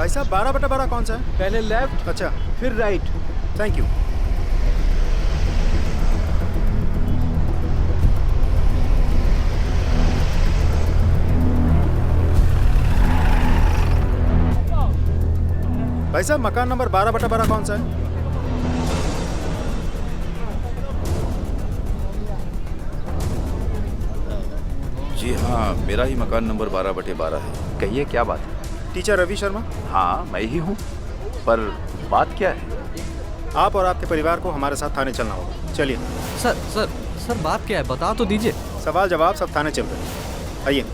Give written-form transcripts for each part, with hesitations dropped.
भाई साहब 12/12 कौन सा है? पहले लेफ्ट, अच्छा, फिर राइट। Thank you. भाई साहब मकान नंबर 12/12 कौन सा है? जी हाँ, मेरा ही मकान नंबर 12/12 है। कहिए क्या बात है? टीचर रवि शर्मा। हाँ मैं ही हूँ, पर बात क्या है? आप और आपके परिवार को हमारे साथ थाने चलना होगा। चलिए। सर सर सर बात क्या है, बता तो दीजिए। सवाल जवाब सब थाने चल रहे हैं। आइए।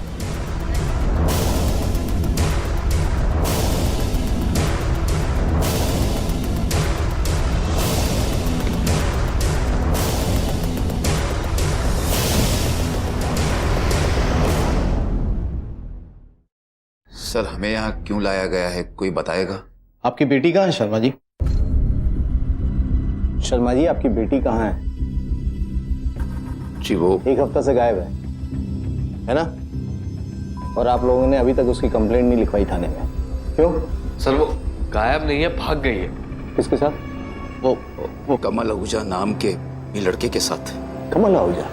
सर, हमें यहाँ क्यों लाया गया है, कोई बताएगा? आपकी बेटी कहाँ है शर्मा जी? शर्मा जी आपकी बेटी कहाँ है? जी वो एक हफ्ता से गायब है ना? और आप लोगों ने अभी तक उसकी कंप्लेंट नहीं लिखवाई थाने में, क्यों? सर वो गायब नहीं है, भाग गई है। किसके साथ? वो कमल आहूजा नाम के लड़के के साथ। कमल आहूजा?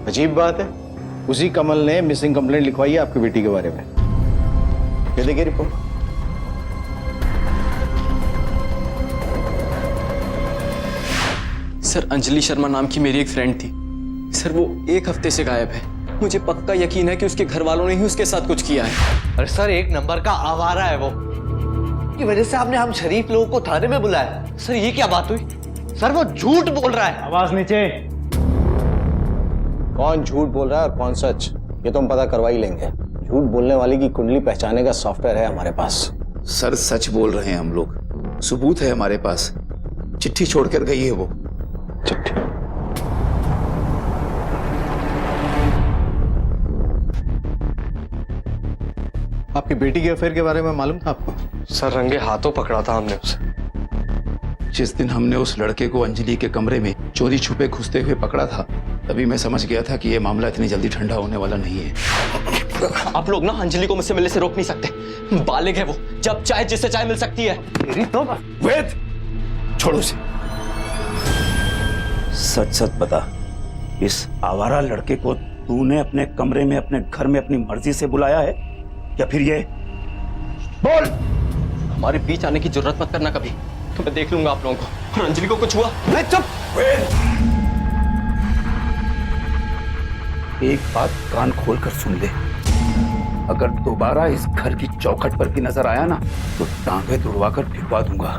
अजीब बात है, उसी कमल ने मिसिंग कंप्लेंट लिखवाई है आपकी बेटी के बारे में। ये देखिए रिपोर्ट। सर अंजलि शर्मा नाम की मेरी एक फ्रेंड थी सर, वो एक हफ्ते से गायब है। मुझे पक्का यकीन है कि उसके घर वालों ने ही उसके साथ कुछ किया है। अरे सर एक नंबर का आवारा है वो, की वजह से आपने हम शरीफ लोगों को थाने में बुलाया। सर ये क्या बात हुई? सर वो झूठ बोल रहा है। आवाज नीचे। कौन झूठ बोल रहा है और कौन सच, ये तो हम पता करवा ही लेंगे। झूठ बोलने वाले की कुंडली पहचाने का सॉफ्टवेयर है हमारे पास। सर सच बोल रहे हैं हम लोग, सबूत है हमारे पास। चिट्ठी छोड़कर गई है वो। चिट्ठी? आपकी बेटी के अफेयर के बारे में मालूम था आपको? सर रंगे हाथों पकड़ा था हमने उसे। जिस दिन हमने उस लड़के को अंजलि के कमरे में चोरी छुपे घुसते हुए पकड़ा था, तभी मैं समझ गया था कि ये मामला इतनी जल्दी ठंडा होने वाला नहीं है। आप लोग ना अंजलि को मुझसे मिलने से रोक नहीं सकते। बालिग है वो, जब चाहे जिससे चाहे मिल सकती है। तेरी तो वेद, छोड़ो उसे। सच सच बता, इस आवारा लड़के को तूने अपने कमरे में अपने घर में अपनी मर्जी से बुलाया है या फिर ये? बोल। हमारे बीच आने की जरूरत मत करना कभी, तो मैं देख लूंगा आप लोगों को। और अंजलि को कुछ हुआ? चुप। एक बात कान खोलकर सुन ले, अगर दोबारा इस घर की चौखट पर भी नजर आया ना तो टांगे तुड़वाकर फिरवा दूंगा।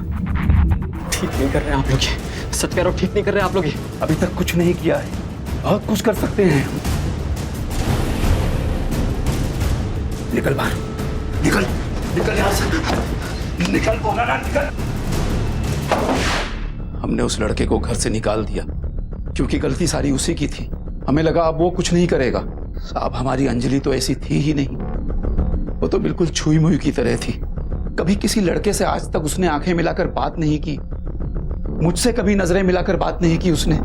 ठीक नहीं कर रहे आप लोग, सच कह रहा हूं, ठीक नहीं कर रहे आप लोग। अभी तक कुछ नहीं किया है, बहुत कुछ कर सकते हैं। निकल बाहर, निकल निकल यहां से, निकल बोला ना, निकल। हमने उस लड़के को घर से निकाल दिया क्योंकि गलती सारी उसी की थी। हमें लगा अब वो कुछ नहीं करेगा। साहब हमारी अंजलि तो ऐसी थी ही नहीं, वो तो बिल्कुल छुई मुई की तरह थी। कभी किसी लड़के से आज तक उसने आंखें मिलाकर बात नहीं की, मुझसे कभी नजरें मिलाकर बात नहीं की उसने।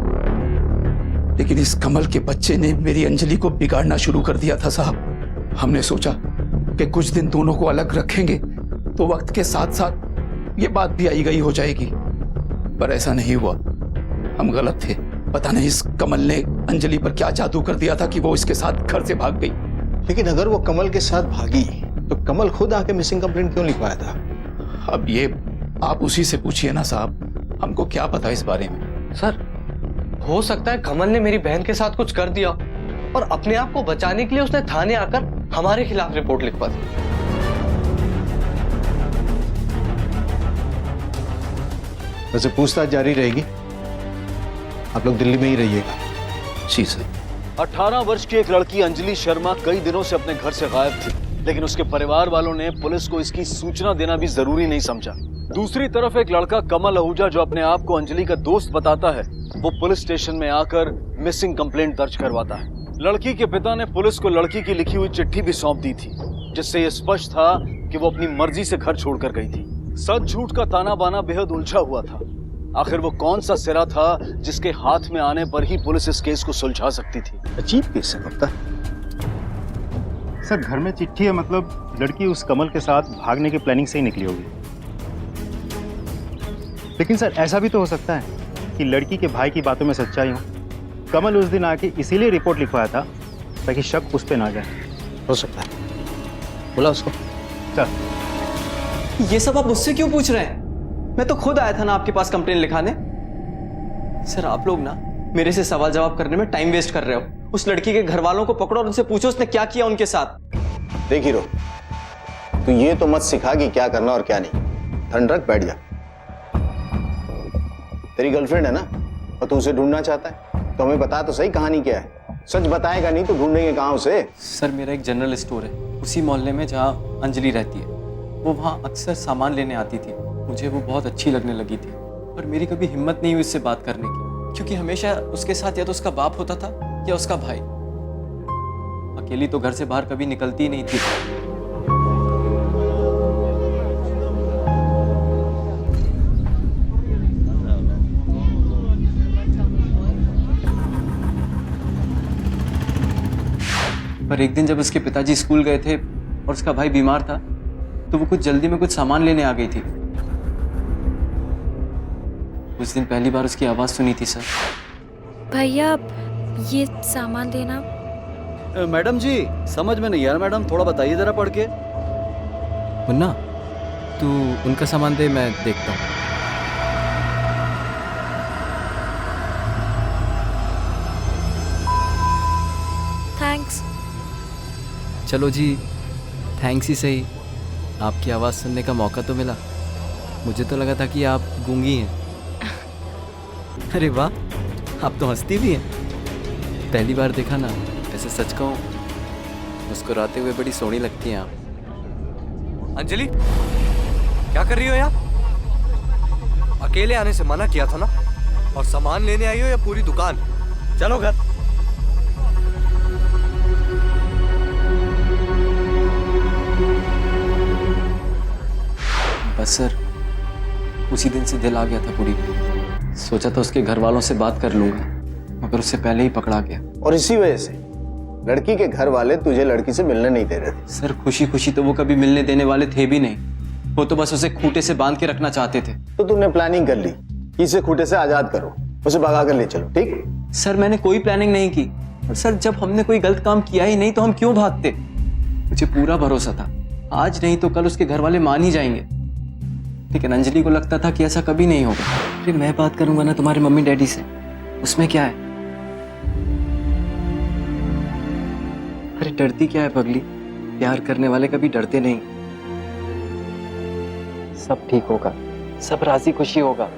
लेकिन इस कमल के बच्चे ने मेरी अंजलि को बिगाड़ना शुरू कर दिया था साहब। हमने सोचा कि कुछ दिन दोनों को अलग रखेंगे तो वक्त के साथ साथ ये बात भी आई गई हो जाएगी, पर ऐसा नहीं हुआ। हम गलत थे। पता नहीं इस कमल ने अंजलि पर क्या जादू कर दिया था कि वो इसके साथ घर से भाग गई। लेकिन अगर वो कमल के साथ भागी तो कमल खुद आके मिसिंग कंप्लेंट क्यों लिखवाया था? अब ये आप उसी से पूछिए ना साहब, हमको क्या पता इस बारे में। सर हो सकता है कमल ने मेरी बहन के साथ कुछ कर दिया और अपने आप को बचाने के लिए उसने थाने आकर हमारे खिलाफ रिपोर्ट लिखवा दी। वैसे पूछताछ जारी रहेगी, आप लोग दिल्ली में ही रहिएगा। जी सर। 18 वर्ष की एक लड़की अंजलि शर्मा कई दिनों से अपने घर से गायब थी, लेकिन उसके परिवार वालों ने पुलिस को इसकी सूचना देना भी जरूरी नहीं समझा। दूसरी तरफ एक लड़का कमल आहूजा जो अपने आप को अंजलि का दोस्त बताता है, वो पुलिस स्टेशन में आकर मिसिंग कंप्लेंट दर्ज करवाता है। लड़की के पिता ने पुलिस को लड़की की लिखी हुई चिट्ठी भी सौंप दी थी, जिससे यह स्पष्ट था कि वो अपनी मर्जी से घर छोड़कर गई थी। सच झूठ का ताना बाना बेहद उलझा हुआ था। आखिर वो कौन सा सिरा था जिसके हाथ में आने पर ही पुलिस इस केस को सुलझा सकती थी? अजीब केस है गुप्ता। सर घर में चिट्ठी है, मतलब लड़की उस कमल के साथ भागने की प्लानिंग से ही निकली होगी। लेकिन सर ऐसा भी तो हो सकता है कि लड़की के भाई की बातों में सच्चाई हो। कमल उस दिन आके इसीलिए रिपोर्ट लिखवाया था ताकि शक उस पर ना जाए। हो सकता है, बोला उसको। सर ये सब आप मुझसे क्यों पूछ रहे हैं? मैं तो खुद आया था ना आपके पास कंप्लेन लिखाने। सर आप लोग ना मेरे से सवाल जवाब करने में टाइम वेस्ट कर रहे हो। उस लड़की के घर वालों को पकड़ो और उनसे पूछो उसने क्या किया उनके साथ। देख हीरो, तू ये तो मत सिखा कि क्या करना और क्या नहीं। ठंड रख, बैठ जा। तेरी गर्लफ्रेंड है ना, और तू उसे ढूंढना चाहता है तो हमें बता तो सही कहानी क्या है। सच बताएगा नहीं तो ढूंढेंगे कहाँ उसे। सर मेरा एक जनरल स्टोर है उसी मोहल्ले में जहाँ अंजलि रहती है। वो वहाँ अक्सर सामान लेने आती थी। मुझे वो बहुत अच्छी लगने लगी थी, पर मेरी कभी हिम्मत नहीं हुई उससे बात करने की, क्योंकि हमेशा उसके साथ या तो उसका बाप होता था या उसका भाई। अकेली तो घर से बाहर कभी निकलती ही नहीं थी। पर एक दिन जब उसके पिताजी स्कूल गए थे और उसका भाई बीमार था तो वो कुछ जल्दी में कुछ सामान लेने आ गई थी। उस दिन पहली बार उसकी आवाज सुनी थी सर। भैया ये सामान देना। मैडम जी समझ में नहीं यार मैडम, थोड़ा बताइए जरा पढ़ के। मुन्ना तू उनका सामान दे, मैं देखता हूँ। थैंक्स। चलो जी, थैंक्स ही सही, आपकी आवाज़ सुनने का मौका तो मिला। मुझे तो लगा था कि आप गूंगी हैं। अरे वाह, आप तो हंसती भी हैं। पहली बार देखा ना, ऐसे सच कहूँ मुस्कुराते हुए बड़ी सोहनी लगती हैं आप। अंजलि क्या कर रही हो यार? अकेले आने से मना किया था ना, और सामान लेने आई हो या पूरी दुकान? चलो घर। बस सर उसी दिन से दिल आ गया था पूरी पे। सोचा था उसके घर वालों से बात कर लूंगा, मगर उससे पहले ही पकड़ा गया। और इसी वजह से लड़की के घर वाले तुझे लड़की से मिलने नहीं दे रहे थे। सर खुशी खुशी तो वो कभी मिलने देने वाले थे भी नहीं। वो तो बस उसे खूंटे से बांध के रखना चाहते थे। तो तूने प्लानिंग कर ली कि इसे खूंटे से आजाद करो, उसे भगा कर ले चलो, ठीक? सर मैंने कोई प्लानिंग नहीं की। और सर जब हमने कोई गलत काम किया ही नहीं तो हम क्यों भागते? मुझे पूरा भरोसा था आज नहीं तो कल उसके घर वाले मान ही जाएंगे। लेकिन अंजलि को लगता था कि ऐसा कभी नहीं होगा। फिर मैं बात करूंगा ना तुम्हारे मम्मी डैडी से, उसमें क्या है? अरे डरती क्या है पगली, प्यार करने वाले कभी डरते नहीं। सब ठीक होगा, सब राजी खुशी होगा।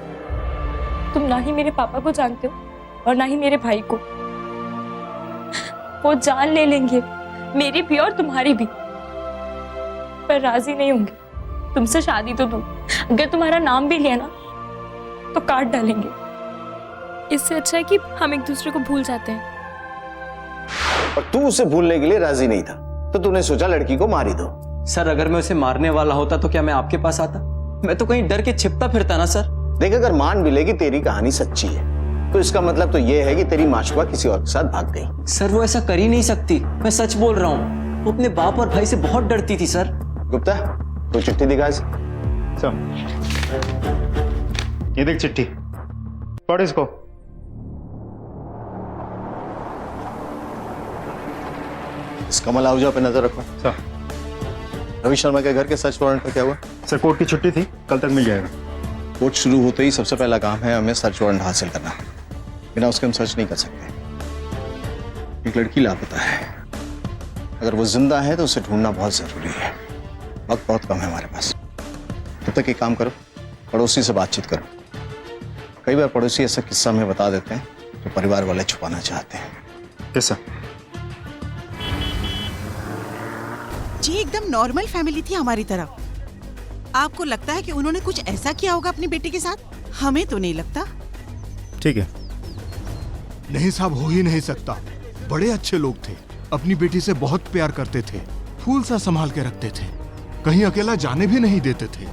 तुम ना ही मेरे पापा को जानते हो और ना ही मेरे भाई को। वो जान ले लेंगे, मेरी भी और तुम्हारी भी, पर राजी नहीं होंगे तुमसे शादी तो दूर, अगर तुम्हारा नाम भी लिया ना तो काट डालेंगे। इससे अच्छा है कि हम एक दूसरे को भूल जाते हैं। और तू उसे भूलने के लिए राजी नहीं था तो तूने सोचा लड़की को मार ही दो। सर अगर मैं उसे मारने वाला होता तो क्या मैं आपके पास आता? मैं तो कहीं डर के छिपता फिरता ना सर। देख, अगर मान भी ले कि तेरी कहानी सच्ची है तो इसका मतलब तो यह है कि तेरी माशुका किसी और के साथ भाग गई। सर वो ऐसा कर ही नहीं सकती, मैं सच बोल रहा हूँ। वो अपने बाप और भाई से बहुत डरती थी सर। गुप्ता तो चिट्ठी दिखा इसे। ये देख चिट्ठी, पढ़ इसको। इस कमल आहूजा पे नजर रखो। सर रवि शर्मा के घर के सर्च वारंट पर क्या हुआ? सर कोर्ट की छुट्टी थी, कल तक मिल जाएगा। कोर्ट शुरू होते ही सबसे पहला काम है हमें सर्च वारंट हासिल करना। बिना उसके हम सर्च नहीं कर सकते। एक लड़की लापता है, अगर वो जिंदा है तो उसे ढूंढना बहुत जरूरी है। वक्त बहुत कम है हमारे पास। तब तक एक काम करो, पड़ोसी से बातचीत करो। कई बार पड़ोसी ऐसा किस्सा हमें बता देते हैं जो परिवार वाले छुपाना चाहते हैं। Yes sir. जी एकदम नॉर्मल फैमिली थी हमारी तरफ। आपको लगता है कि उन्होंने कुछ ऐसा किया होगा अपनी बेटी के साथ? हमें तो नहीं लगता। ठीक है। नहीं साहब, हो ही नहीं सकता। बड़े अच्छे लोग थे, अपनी बेटी से बहुत प्यार करते थे, फूल सा संभाल के रखते थे, कहीं अकेला जाने भी नहीं देते थे।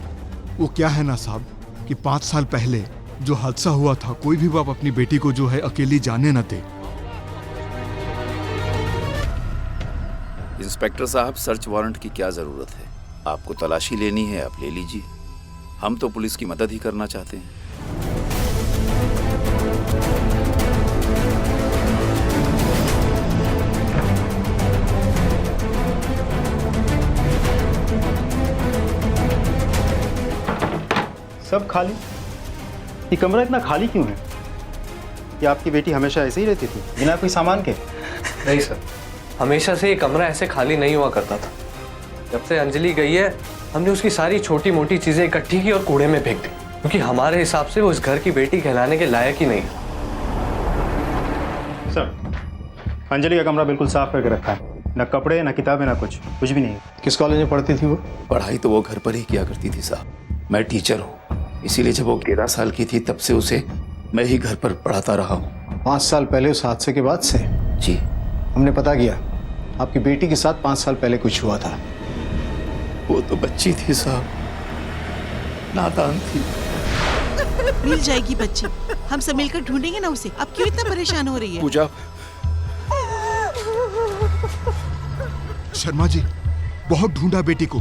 वो क्या है ना साहब कि 5 साल पहले जो हादसा हुआ था, कोई भी बाप अपनी बेटी को जो है अकेली जाने न दे। इंस्पेक्टर साहब, सर्च वारंट की क्या जरूरत है? आपको तलाशी लेनी है, आप ले लीजिए। हम तो पुलिस की मदद ही करना चाहते हैं। सब खाली। ये कमरा इतना खाली क्यों है? कि आपकी बेटी हमेशा ऐसे ही रहती थी, बिना कोई सामान के? नहीं सर, हमेशा से ये कमरा ऐसे खाली नहीं हुआ करता था। जब से अंजलि गई है, हमने उसकी सारी छोटी मोटी चीजें इकट्ठी की और कूड़े में फेंक दी, क्योंकि हमारे हिसाब से वो इस घर की बेटी कहलाने के लायक ही नहीं है। सर, अंजलि का कमरा बिल्कुल साफ करके रखा है। न कपड़े, न किताबें, न कुछ भी नहीं है। किस कॉलेज में पढ़ती थी वो? पढ़ाई तो वो घर पर ही किया करती थी साहब। मैं टीचर हूँ, इसीलिए जब वो 11 साल की थी तब से उसे मैं ही घर पर पढ़ाता रहा हूँ। 5 साल पहले उस हादसे के बाद से? जी। हमने पता किया आपकी बेटी के साथ 5 साल पहले कुछ हुआ था। वो तो बच्ची थी साहब, नादान थी। मिल जाएगी बच्ची, हम सब मिलकर ढूंढेंगे ना उसे। अब क्यों इतना परेशान हो रही है? पूजा, शर्मा जी, बहुत ढूंढा बेटी को,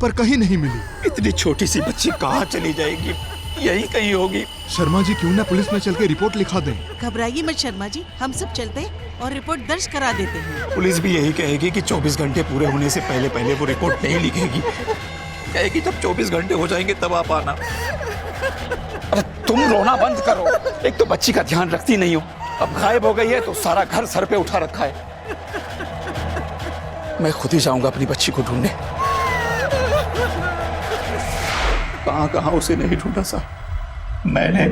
पर कहीं नहीं मिली। इतनी छोटी सी बच्ची कहाँ चली जाएगी? यही कहीं होगी। शर्मा जी, क्यों ना पुलिस में चल के रिपोर्ट लिखा दें? घबराइए मत शर्मा जी, हम सब चलते हैं और रिपोर्ट दर्ज करा देते हैं। पुलिस भी यही कहेगी कि 24 घंटे पूरे होने से पहले पहले वो रिपोर्ट नहीं लिखेगी। कहेगी जब 24 घंटे हो जाएंगे तब आप आना। अरे तुम रोना बंद करो। एक तो बच्ची का ध्यान रखती नहीं हो, अब गायब हो गई है तो सारा घर सर पे उठा रखा है। मैं खुद ही जाऊंगा अपनी बच्ची को ढूंढने। कहां कहां उसे नहीं ढूंढा साहब। मैंने,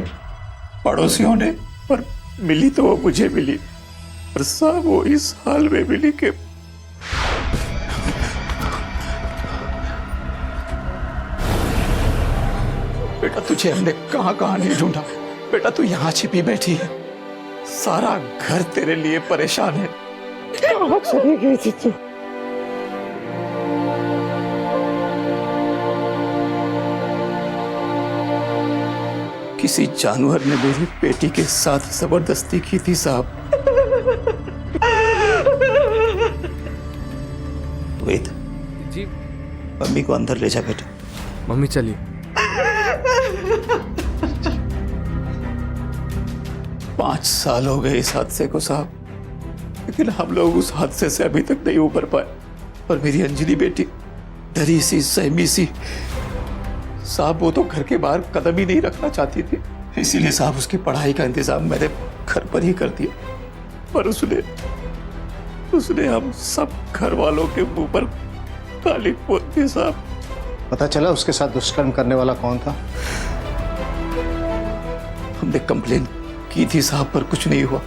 पड़ोसियों ने, पर मिली तो वो मुझे मिली, पर साहब वो इस हाल में मिली कि बेटा तुझे हमने कहां कहां नहीं ढूंढा। बेटा तू यहां छिपी बैठी है, सारा घर तेरे लिए परेशान है। कहां चली गई थी तू? किसी जानवर ने मेरी बेटी के साथ जबरदस्ती की थी साहब। वेद जी। मम्मी को अंदर ले जा बेटा। मम्मी चलिए। 5 साल हो गए इस हादसे को साहब, लेकिन हम लोग उस हादसे से अभी तक नहीं उबर पाए। और मेरी अंजलि बेटी डरी सी, सहमी सी साहब, वो तो घर के बाहर कदम ही नहीं रखना चाहती थी। इसीलिए साहब उसकी पढ़ाई का इंतजाम मैंने घर पर ही कर दिया, पर उसने हम सब घर वालों के मुंह पर काली पोत दी साहब। पता चला उसके साथ दुष्कर्म करने वाला कौन था? हमने कंप्लेन की थी साहब, पर कुछ नहीं हुआ।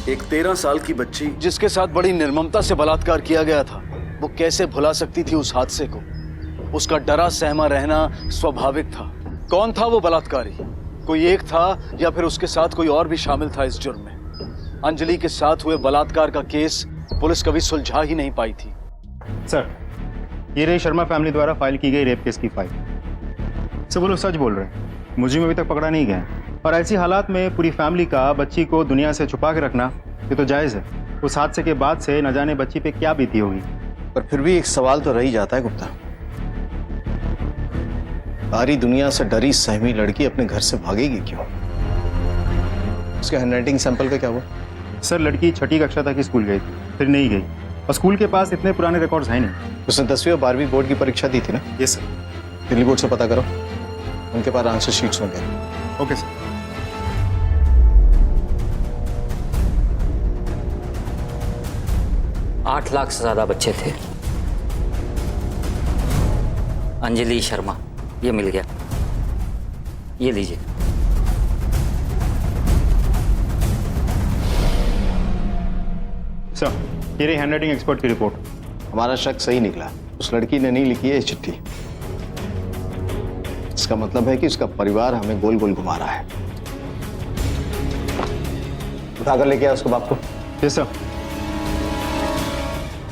एक 13 साल की बच्ची जिसके साथ बड़ी निर्ममता से बलात्कार किया गया था, वो कैसे भुला सकती थी उस हादसे को? उसका डरा सहमा रहना स्वाभाविक था। कौन था वो बलात्कारी? कोई एक था या फिर उसके साथ कोई और भी शामिल था इस जुर्म में? अंजलि के साथ हुए बलात्कार का केस पुलिस कभी सुलझा ही नहीं पाई थी। सर, ये रही शर्मा फैमिली द्वारा फाइल की गई रेप केस की फाइल। सब वो लोग सच बोल रहे हैं, मुझे अभी तक पकड़ा नहीं गया। और ऐसी हालात में पूरी फैमिली का बच्ची को दुनिया से छुपा के रखना ये तो जायज़ है। उस हादसे के बाद से न जाने बच्ची पे क्या बीती होगी। पर फिर भी एक सवाल तो रह ही जाता है गुप्ता, सारी दुनिया से डरी सहमी लड़की अपने घर से भागेगी क्यों? उसके हैंडराइटिंग सैंपल का क्या हुआ? सर, लड़की 6ठी कक्षा तक ही स्कूल गई थी, फिर नहीं गई। और स्कूल के पास इतने पुराने रिकॉर्ड्स हैं नहीं। उसने 10वीं और 12वीं बोर्ड की परीक्षा दी थी ना? Yes sir. दिल्ली बोर्ड से पता करो, उनके पास आंसर शीट्स होंगे। Okay sir. आठ लाख से ज्यादा बच्चे थे। अंजलि शर्मा, ये मिल गया, ये लीजिए। सर, ये रही हैंडराइटिंग एक्सपर्ट की रिपोर्ट। हमारा शक सही निकला, उस लड़की ने नहीं लिखी है ये चिट्ठी। इसका मतलब है कि उसका परिवार हमें गोल गोल घुमा रहा है। उठाकर लेके आया उसको बाप को। Yes sir.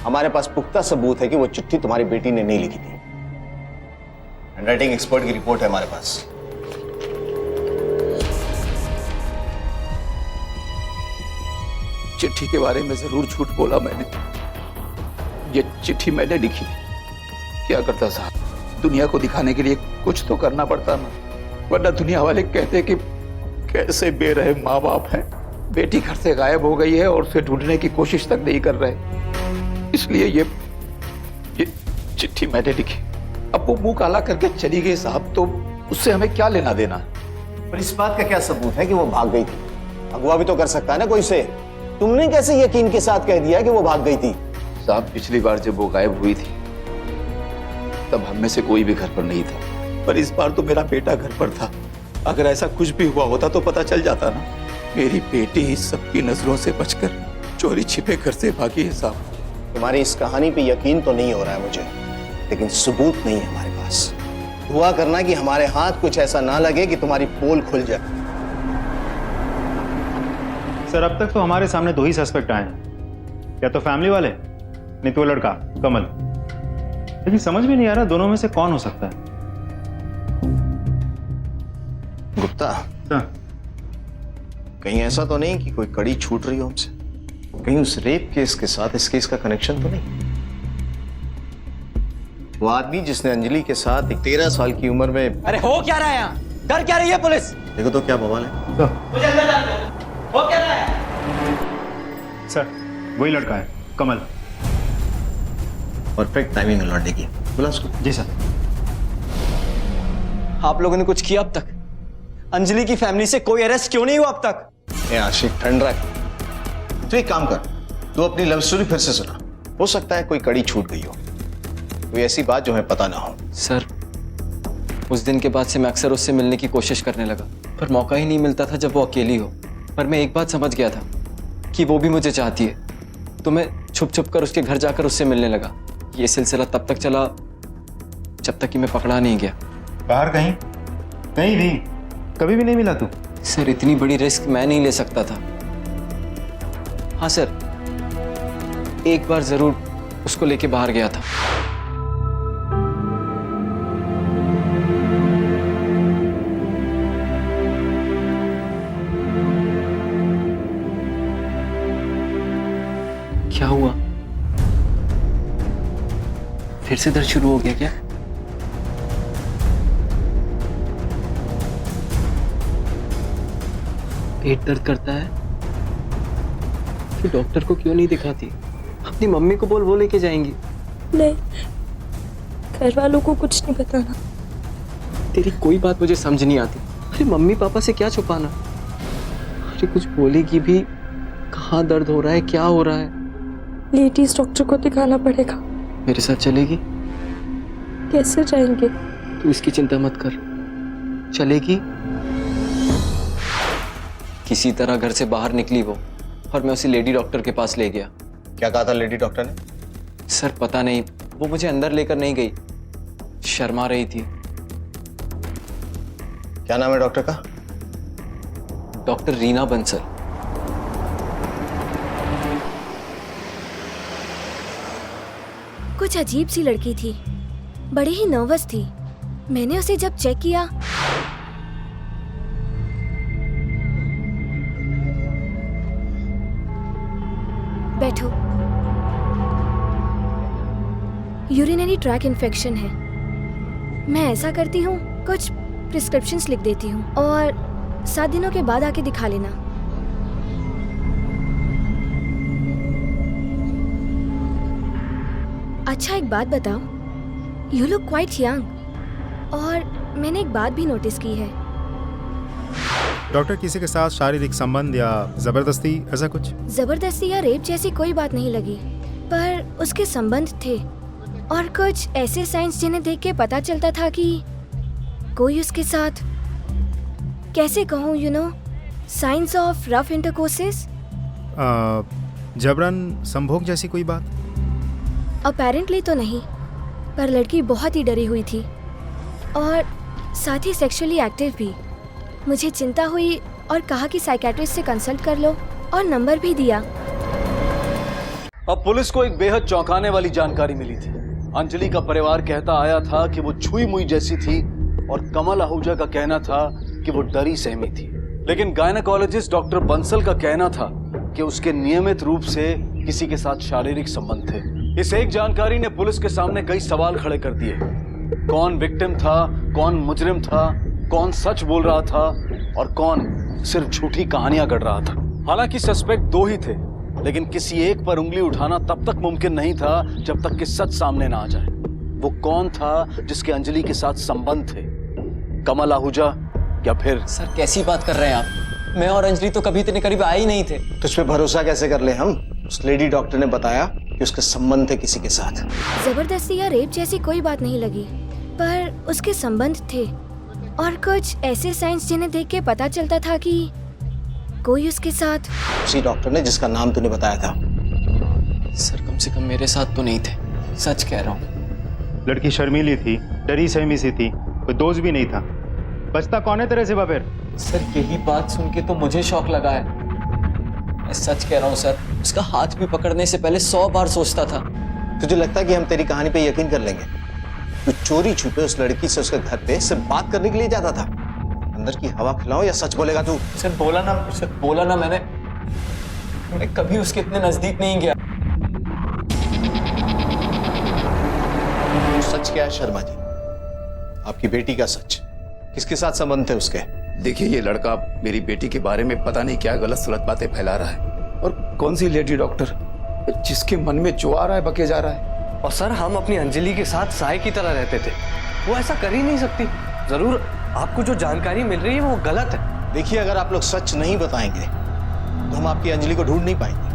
हमारे पास पुख्ता सबूत है कि वो चिट्ठी तुम्हारी बेटी ने नहीं लिखी थी। हैंडराइटिंग एक्सपर्ट की रिपोर्ट है हमारे पास। चिट्ठी के बारे में जरूर झूठ बोला मैंने, ये चिट्ठी मैंने लिखी थी। क्या करता साहब, दुनिया को दिखाने के लिए कुछ तो करना पड़ता ना, वरना दुनिया वाले कहते कि कैसे बेरहम माँ बाप हैं, बेटी घर से गायब हो गई है और उसे ढूंढने की कोशिश तक नहीं कर रहे। इसलिए ये चिट्ठी मैंने लिखी। अब वो मुंह काला करके चली गई साहब, तो उससे हमें क्या लेना देना। पर इस बात का क्या सबूत है कि वो भाग गई थी? अगवा भी तो कर सकता है ना कोई से। तुमने कैसे यकीन के साथ कह दिया कि वो भाग गई थी? साहब पिछली बार जब वो गायब हुई थी तब हम में से कोई भी घर पर नहीं था, पर इस बार तो मेरा बेटा घर पर था। अगर ऐसा कुछ भी हुआ होता तो पता चल जाता ना। मेरी बेटी सबकी नजरों से बचकर चोरी छिपे घर से भागी है साहब। तुम्हारी इस कहानी पे यकीन तो नहीं हो रहा है मुझे, लेकिन सबूत नहीं है हमारे पास। दुआ करना कि हमारे हाथ कुछ ऐसा ना लगे कि तुम्हारी पोल खुल जाए। सर अब तक तो हमारे सामने 2 ही सस्पेक्ट आए हैं, या तो फैमिली वाले नहीं तो वो लड़का कमल। लेकिन समझ में नहीं आ रहा दोनों में से कौन हो सकता है। गुप्ता, कहीं ऐसा तो नहीं कि कोई कड़ी छूट रही हो हमसे? कहीं उस रेप केस के साथ इस केस का कनेक्शन तो नहीं? वो आदमी जिसने अंजलि के साथ एक 13 साल की उम्र में... अरे हो क्या रहा है यहाँ? डर क्या रही है पुलिस? देखो तो क्या बवाल है। मुझे अंदर जाने दो। हो क्या रहा है? सर वही लड़का है कमल। परफेक्ट टाइमिंग लौटने की। बोला उसको। जी सर। आप लोगों ने कुछ किया अब तक? अंजलि की फैमिली से कोई अरेस्ट क्यों नहीं हुआ अब तक? आशिक ठंड रख। तो एक काम कर, तू अपनी लव स्टोरी फिर से सुना। हो सकता है कोई कड़ी छूट गई हो, कोई ऐसी बात जो हमें पता ना हो। सर उस दिन के बाद से मैं अक्सर उससे मिलने की कोशिश करने लगा, पर मौका ही नहीं मिलता था जब वो अकेली हो। पर मैं एक बात समझ गया था कि वो भी मुझे चाहती है, तो मैं छुप छुप कर उसके घर जाकर उससे मिलने लगा। ये सिलसिला तब तक चला जब तक कि मैं पकड़ा नहीं गया। बाहर कहीं कहीं भी कभी भी नहीं मिला तू? सर इतनी बड़ी रिस्क मैं नहीं ले सकता था। हाँ सर, एक बार जरूर उसको लेके बाहर गया था। क्या हुआ? फिर से दर्द शुरू हो गया क्या? पेट दर्द करता है? फिर डॉक्टर को क्यों नहीं दिखाती? अपनी मम्मी को बोल, वो लेके जाएंगी। नहीं, घर वालों को कुछ नहीं बताना। तेरी कोई बात मुझे समझ नहीं आती। अरे मम्मी पापा से क्या छुपाना? अरे कुछ बोलेगी भी, कहाँ दर्द हो रहा है, क्या हो रहा है? लेडीज डॉक्टर को दिखाना पड़ेगा। मेरे साथ चलेगी? कैसे जाएंगे? तू इसकी चिंता मत कर, चलेगी। किसी तरह घर से बाहर निकली वो, और मैं उसे लेडी डॉक्टर के पास ले गया। क्या कहा था लेडी डॉक्टर ने? सर पता नहीं, वो मुझे अंदर लेकर नहीं गई, शर्मा रही थी। क्या नाम है डॉक्टर का? डॉक्टर रीना बंसल। कुछ अजीब सी लड़की थी, बड़ी ही नर्वस थी। मैंने उसे जब चेक किया, बैठो। यूरिनरी ट्रैक इन्फेक्शन है। मैं ऐसा करती हूँ, कुछ प्रिस्क्रिप्शंस लिख देती हूँ और 7 दिनों के बाद आके दिखा लेना। अच्छा एक बात बताओ, यू लुक क्वाइट यंग। और मैंने एक बात भी नोटिस की है। डॉक्टर किसी के साथ शारीरिक संबंध या जबरदस्ती ऐसा कुछ? जबरदस्ती या रेप जैसी कोई बात नहीं लगी, पर उसके संबंध थे और कुछ ऐसे साइंस जिन्हें देख के पता चलता था कि कोई उसके साथ, कैसे कहूँ, you know, science of rough intercourses. जबरन संभोग जैसी कोई बात? अपेरेंटली तो नहीं, पर लड़की बहुत ही डरी हुई थी और साथ ही सेक्सुअली एक्टिव भी। मुझे चिंता हुई और कहा कि साइकियाट्रिस्ट से कंसल्ट कर लो, और नंबर भी दिया। अब पुलिस को एक बेहद चौंकाने वाली जानकारी मिली थी। अंजलि का परिवार कहता आया था कि वो छुई मुई जैसी थी, और कमल आहूजा का कहना था कि वो डरी सहमी थी। लेकिन गायनेकोलॉजिस्ट डॉक्टर बंसल का कहना था कि उसके नियमित रूप से किसी के साथ शारीरिक संबंध थे। इस एक जानकारी ने पुलिस के सामने कई सवाल खड़े कर दिए। कौन विक्टिम था, कौन मुजरिम था, कौन सच बोल रहा था और कौन सिर्फ झूठी कहानियां गढ़ रहा था। हालांकि सस्पेक्ट दो ही थे, लेकिन किसी एक पर उंगली उठाना तब तक मुमकिन नहीं था जब तक कि सच सामने ना आ जाए। वो कौन था जिसके अंजलि के साथ संबंध थे? कमल आहूजा या फिर? सर कैसी बात कर रहे हैं आप? मैं और अंजलि तो कभी इतने करीब आए ही नहीं थे। तो इस पे भरोसा कैसे कर ले हम? उस लेडी डॉक्टर ने बताया कि उसके संबंध थे किसी के साथ। जबरदस्ती या रेप जैसी कोई बात नहीं लगी, पर उसके संबंध थे और कुछ ऐसे साइंस जिन्हें देख के पता चलता था कि कोई उसके साथ। उसी डॉक्टर ने जिसका नाम तूने बताया था। सर कम से कम मेरे साथ तो नहीं थे, सच कह रहा हूँ। लड़की शर्मीली थी, डरी सहमी सी थी, कोई दोस्त भी नहीं था। बचता कौन है तेरे सिवा फिर? सर यही बात सुन के तो मुझे शौक लगा है। मैं सच कह रहा हूँ सर, उसका हाथ भी पकड़ने से पहले 100 बार सोचता था। तुझे लगता है कि हम तेरी कहानी पे यकीन कर लेंगे? तू चोरी छुपे उस लड़की से उसके घर पे सिर्फ बात करने के लिए जाता था। अंदर की हवा खिलाओ या सच बोलेगा तू? सर बोला ना मैं कभी उसके इतने नजदीक नहीं गया। सच क्या है शर्मा जी? आपकी बेटी का सच? किसके साथ संबंध थे उसके? देखिए, ये लड़का मेरी बेटी के बारे में पता नहीं क्या गलत सलत बातें फैला रहा है। और कौन सी लेडी डॉक्टर, जिसके मन में जो आ रहा है बके जा रहा है। और सर हम अपनी अंजलि के साथ साय की तरह रहते थे, वो ऐसा कर ही नहीं सकती। जरूर आपको जो जानकारी मिल रही है वो गलत है। देखिए, अगर आप लोग सच नहीं बताएंगे तो हम आपकी अंजलि को ढूंढ नहीं पाएंगे।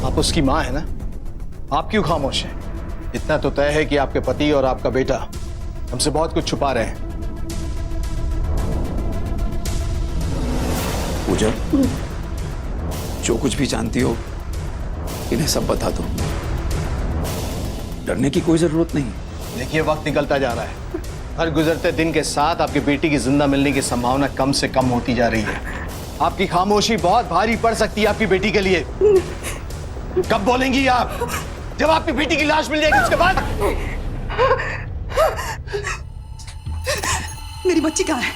आप उसकी मां है ना? आप क्यों खामोश हैं? इतना तो तय है कि आपके पति और आपका बेटा हमसे बहुत कुछ छुपा रहे हैं। पूजा, जो कुछ भी जानती हो इन्हें सब बता दो। डरने की कोई जरूरत नहीं। देखिए, वक्त निकलता जा रहा है। हर गुजरते दिन के साथ आपकी बेटी की जिंदा मिलने की संभावना कम से कम होती जा रही है। आपकी खामोशी बहुत भारी पड़ सकती है आपकी बेटी के लिए। कब बोलेंगी आप? जब आपकी बेटी की लाश मिल जाएगी उसके बाद। मेरी बच्ची कहाँ है?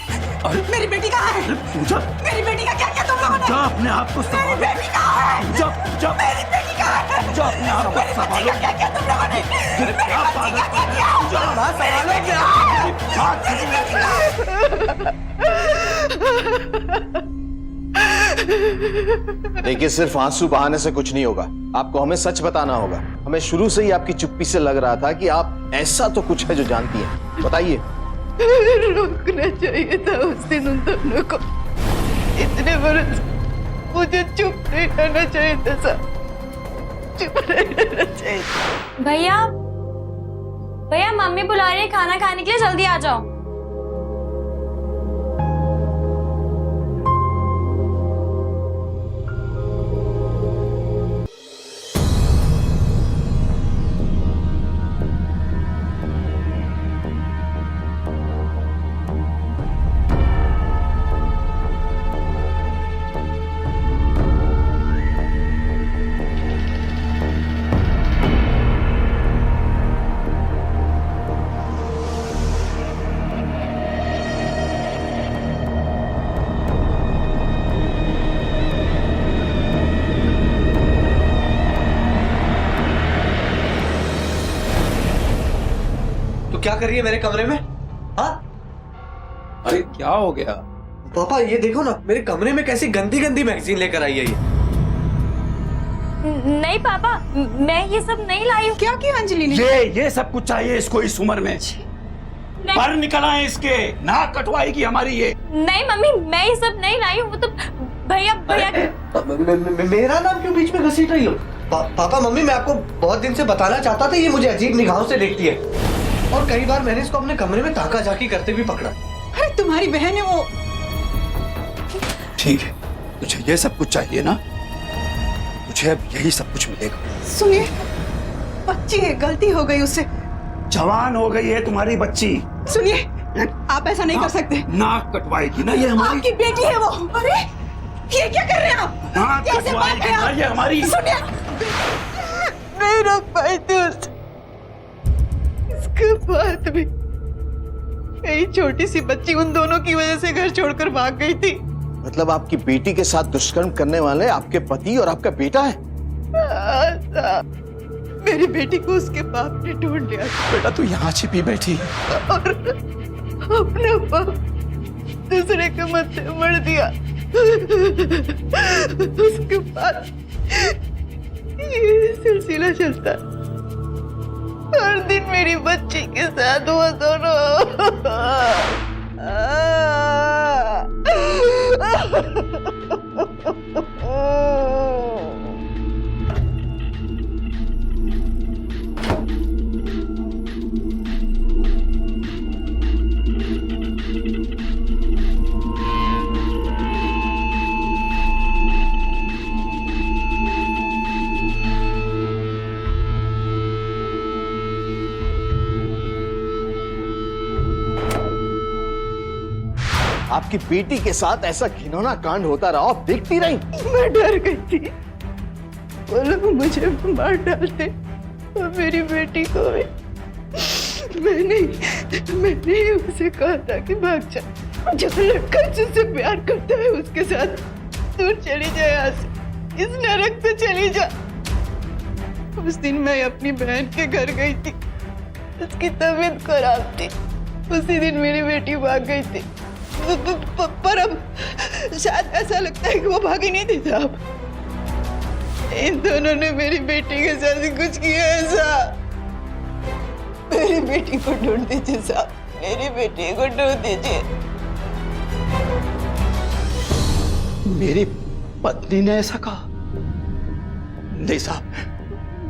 मेरी बेटी कहाँ है? मेरी बेटी का क्या किया तुम लोगों ने? अपने आप को मेरी बेटी कहाँ है? मेरी बेटी कहाँ है? अपने आप को मेरी बेटी का क्या किया तुम लोगों ने? मेरी बेटी का क्या किया? देखिए, सिर्फ आंसू बहाने से कुछ नहीं होगा। आपको हमें सच बताना होगा। हमें शुरू से ही आपकी चुप्पी से लग रहा था कि आप ऐसा तो कुछ है जो जानती हैं। बताइए। रुकना चाहिए था उस दिन उन दोनों को। इतने बरस मुझे चुप नहीं रहना चाहिए था सर, चुप नहीं रहना चाहिए। भैया मम्मी बुला रही है खाना खाने के लिए, जल्दी आ जाओ। क्या कर रही है मेरे कमरे में? हाँ? अरे क्या हो गया? पापा ये देखो ना, मेरे कमरे में कैसी गंदी गंदी मैगजीन लेकर आई है ये। नहीं पापा, मैं ये सब नहीं लाई हूँ। क्या किया अंजलि ने? ये सब कुछ चाहिए इसको इस उम्र में? पर निकल आए इसके, नाक कटवाएगी हमारी ये। नहीं मम्मी, मैं ये सब नहीं लाई हूँ। वो तो भैया मेरा नाम क्यों बीच में घसीट रही हो? पापा मम्मी, मैं आपको बहुत दिन से बताना चाहता था, ये मुझे अजीब निगाहों से देखती है और कई बार मैंने इसको अपने कमरे में ताका झाकी करते भी पकड़ा। अरे तुम्हारी बहन है वो। ठीक है, तुझे ये सब कुछ चाहिए ना? तुझे अब यही सब कुछ मिलेगा। सुनिए, बच्ची है, गलती हो गई उससे। जवान हो गई है तुम्हारी बच्ची। सुनिए, आप ऐसा नहीं कर सकते। नाक कटवाएगी ना ये हमारी। आपकी बेटी है वो। अरे ये क्या कर रहे हैं आप? नाक कटवाएगी ना ये हमारी। सुनिए, नहीं रोक पाई थी उसके बाद भी मेरी छोटी सी बच्ची उन दोनों की वजह से घर छोड़कर भाग गई थी। मतलब आपकी बेटी के साथ दुष्कर्म करने वाले आपके पति और आपका बेटा है? मेरी बेटी को उसके बाप ने ढूंढ लिया बेटा तू यहाँ छिपी बैठी और अपना बाप दूसरे के मत्थे मर दिया। उसके बाद ये सिलसिला चलता, हर दिन मेरी बच्ची के साथ वो दोनों आपकी बेटी के साथ ऐसा घिनौना कांड होता रहा, आप देखती रही। मैं डर गई थी, बोलो मुझे मार डालते और मेरी बेटी को भी। मैंने उसे कहा था कि भाग जा, जो लड़का जिससे प्यार करता है उसके साथ दूर चली जाए, यहाँ से, इस नरक से चली जा। उस दिन मैं अपनी बहन के घर गई थी, उसकी तबीयत खराब थी। उसी दिन मेरी बेटी भाग गई थी, पर अब शायद ऐसा लगता है कि वो भागी नहीं थी साहब। इन दोनों ने मेरी बेटी के साथ कुछ किया ऐसा। मेरी बेटी को ढूंढ दीजिए साहब, मेरी बेटी को ढूंढ दीजिए। मेरी पत्नी ने ऐसा कहा? नहीं साहब,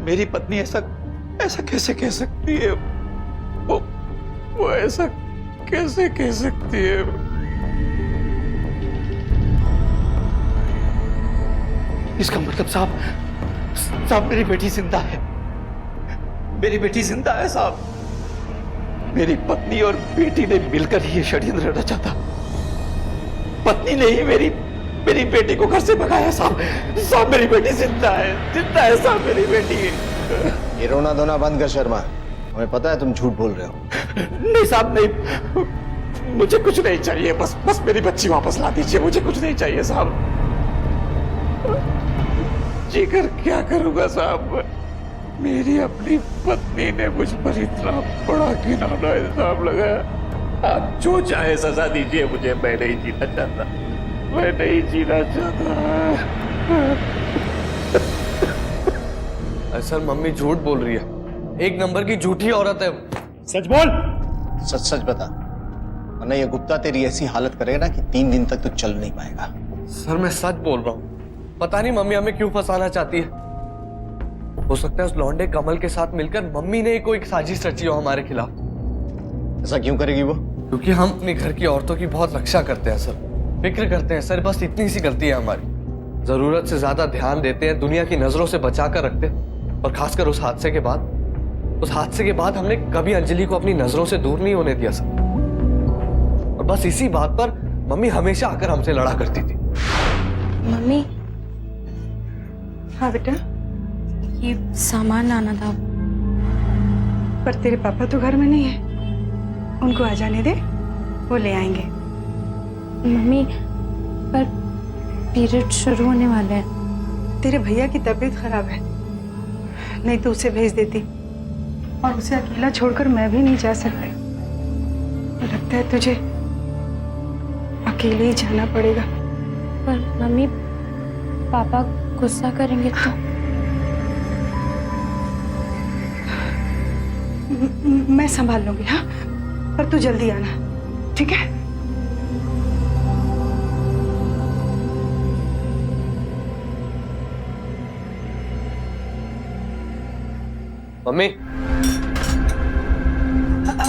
मेरी पत्नी ऐसा कैसे कह सकती है? वो ऐसा कैसे कह सकती है? इसका मतलब साहब मेरी बेटी जिंदा है। मेरी बेटी जिंदा है साहब। मेरी पत्नी और बेटी ने मिलकर ये षड्यंत्र रचा था। पत्नी ने ही मेरी बेटी को घर से भगाया साहब। मेरी बेटी जिंदा है साहब, मेरी बेटी। ये रोना धोना बंद कर शर्मा, हमें पता है तुम झूठ बोल रहे हो। नहीं साहब नहीं, मुझे कुछ नहीं चाहिए, बस मेरी बच्ची वापस ला दीजिए, मुझे कुछ नहीं चाहिए साहब। जीकर क्या करूंगा साहब, मेरी अपनी पत्नी ने मुझ पर इतना बड़ा घिनौना इल्जाम लगाया। आप जो चाहे सजा दीजिए मुझे, मैं नहीं जीना चाहता, मैं नहीं जीना चाहता। सर मम्मी झूठ बोल रही है, एक नंबर की झूठी औरत है। सच बोल, सच बता, वरना ये गुप्ता तेरी ऐसी हालत करेगा ना कि 3 दिन तक तो चल नहीं पाएगा। सर मैं सच बोल रहा हूँ, पता नहीं मम्मी हमें क्यों फंसाना चाहती है। हो सकता है उस लौंडे कमल के साथ मिलकर मम्मी ने कोई साजिश रची हो हमारे खिलाफ। ऐसा क्यों करेगी वो? क्योंकि हम अपने घर की औरतों की बहुत रक्षा करते हैं सर, फिक्र करते हैं सर, बस इतनी सी गलती है हमारी। जरूरत से ज्यादा ध्यान देते हैं, दुनिया की नजरों से बचा कर रखते हैं। और खासकर उस हादसे के बाद हमने कभी अंजलि को अपनी नजरों से दूर नहीं होने दिया सर। और बस इसी बात पर मम्मी हमेशा आकर हमसे लड़ा करती थी। मम्मी, हाँ बेटा, ये सामान लाना था। पर तेरे पापा तो घर में नहीं है, उनको आ जाने दे, वो ले आएंगे। मम्मी, पर पीरियड शुरू होने वाले हैं। तेरे भैया की तबीयत खराब है, नहीं तो उसे भेज देती, और उसे अकेला छोड़कर मैं भी नहीं जा सकती। लगता है तुझे अकेले ही जाना पड़ेगा। पर मम्मी, पापा गुस्सा करेंगे तो? मैं संभाल लूंगी, हाँ, पर तू जल्दी आना, ठीक है? मम्मी।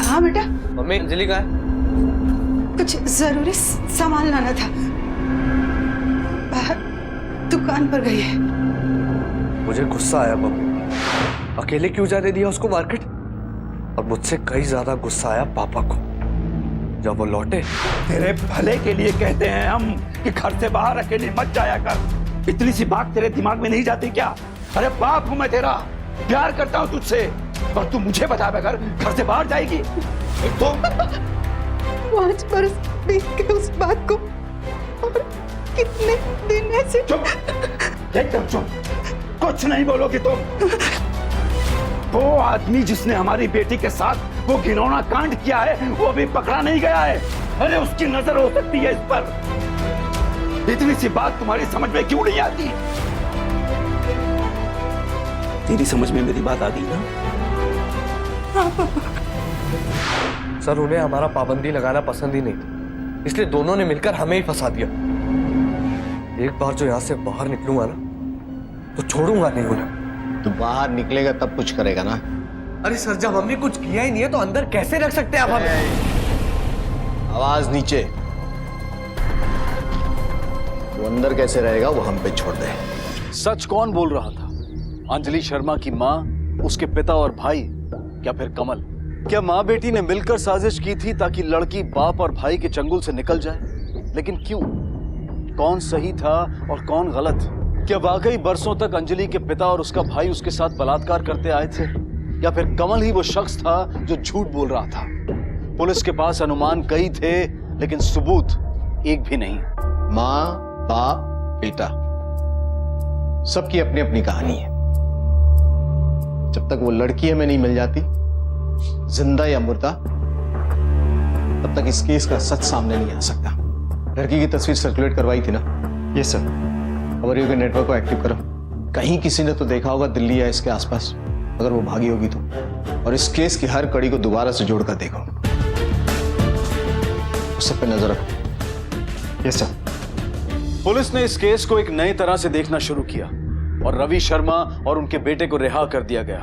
हाँ बेटा। मम्मी अंजलि कहाँ है? कुछ जरूरी सामान लाना था, बाहर दुकान पर गई है। मुझे गुस्सा आया मम्मी, अकेले क्यों जाने दिया उसको मार्केट। और मुझसे कई ज्यादा गुस्सा आया पापा को जब वो लौटे। तेरे भले के लिए कहते हैं हम कि घर से बाहर अकेले मत जाया कर। इतनी सी बात तेरे दिमाग में नहीं जाती क्या? अरे बाप हूं मैं तेरा, प्यार करता हूं तुझसे, और तू मुझे बताए बगैर घर से बाहर जाएगी? 5 बरस बीत गए उस बात को, और कितने दिन ऐसे। चुप, एकदम चुप, कुछ नहीं बोलोगी तुम। वो आदमी जिसने हमारी बेटी के साथ वो घिनौना कांड किया है, वो अभी पकड़ा नहीं गया है। अरे उसकी नजर हो सकती है इस पर। इतनी सी बात तुम्हारी समझ में क्यों नहीं आती? तेरी समझ में मेरी बात आ गई ना? सर, उन्हें हमारा पाबंदी लगाना पसंद ही नहीं था, इसलिए दोनों ने मिलकर हमें ही फंसा दिया। एक बार जो यहाँ से बाहर निकलूंगा ना, तो छोड़ूंगा नहीं उन्हें। तो बाहर निकलेगा तब कुछ करेगा ना? अरे सर, जब हमने कुछ किया ही नहीं है तो अंदर कैसे रख सकते हैं आप हमें? आवाज नीचे। वो अंदर कैसे रहेगा वो हम पे छोड़ दे। सच कौन बोल रहा था? अंजलि शर्मा की माँ, उसके पिता और भाई, या फिर कमल? क्या माँ बेटी ने मिलकर साजिश की थी ताकि लड़की बाप और भाई के चंगुल से निकल जाए? लेकिन क्यों? कौन सही था और कौन गलत? क्या वाकई बरसों तक अंजलि के पिता और उसका भाई उसके साथ बलात्कार करते आए थे, या फिर कमल ही वो शख्स था जो झूठ बोल रहा था? पुलिस के पास अनुमान कई थे, लेकिन सबूत एक भी नहीं। माँ, बाप, बेटा, सबकी अपनी अपनी कहानी है। जब तक वो लड़की हमें नहीं मिल जाती, जिंदा या मुर्दा, तब तक इस केस का सच सामने नहीं आ सकता। लड़की की तस्वीर सर्कुलेट करवाई थी ना? Yes sir. खबरियों के नेटवर्क को एक्टिव करो। कहीं किसी ने तो देखा होगा दिल्ली या इसके आसपास, अगर वो भागी होगी तो। और इस केस की हर कड़ी को दोबारा से जोड़कर देखो। उस सब पे नजर रखो। Yes sir. पुलिस ने इस केस को एक नई तरह से देखना शुरू किया और रवि शर्मा और उनके बेटे को रिहा कर दिया गया।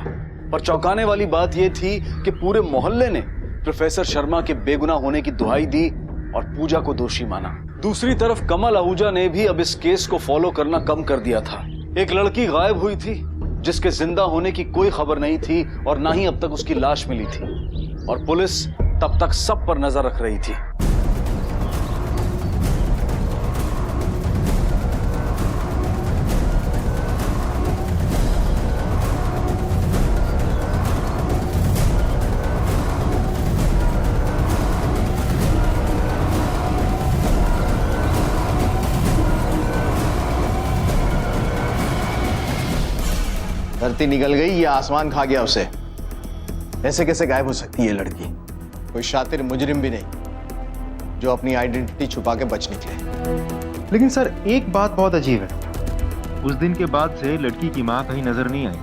पर चौंकाने वाली बात यह थी कि पूरे मोहल्ले ने प्रोफेसर शर्मा के बेगुनाह होने की दुहाई दी और पूजा को दोषी माना। दूसरी तरफ कमल आहूजा ने भी अब इस केस को फॉलो करना कम कर दिया था। एक लड़की गायब हुई थी जिसके जिंदा होने की कोई खबर नहीं थी और ना ही अब तक उसकी लाश मिली थी, और पुलिस तब तक सब पर नजर रख रही थी। धरती निकल गई या आसमान खा गया उसे? ऐसे कैसे गायब हो सकती है लड़की? कोई शातिर मुजरिम भी नहीं जो अपनी आइडेंटिटी छुपा के बच निकले। लेकिन सर, एक बात बहुत अजीब है। उस दिन के बाद से लड़की की मां कहीं नजर नहीं आई।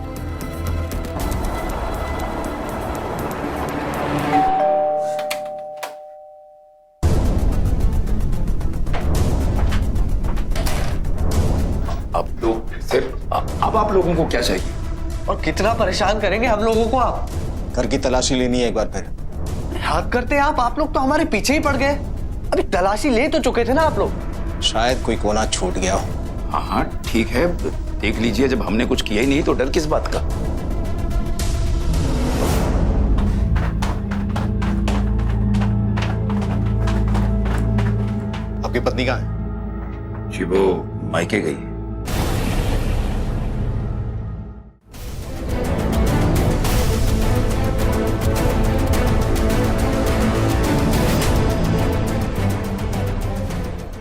अब लोग सिर्फ अब आप लोगों को क्या चाहिए? और कितना परेशान करेंगे हम लोगों को आप? घर की तलाशी लेनी है एक बार फिर। हद करते हैं आप लोग तो हमारे पीछे ही पड़ गए। अभी तलाशी ले तो चुके थे ना आप लोग। शायद कोई कोना छूट गया हो। हाँ ठीक है, देख लीजिए। जब हमने कुछ किया ही नहीं तो डर किस बात का? आपकी पत्नी कहाँ है? जी वो मायके गई।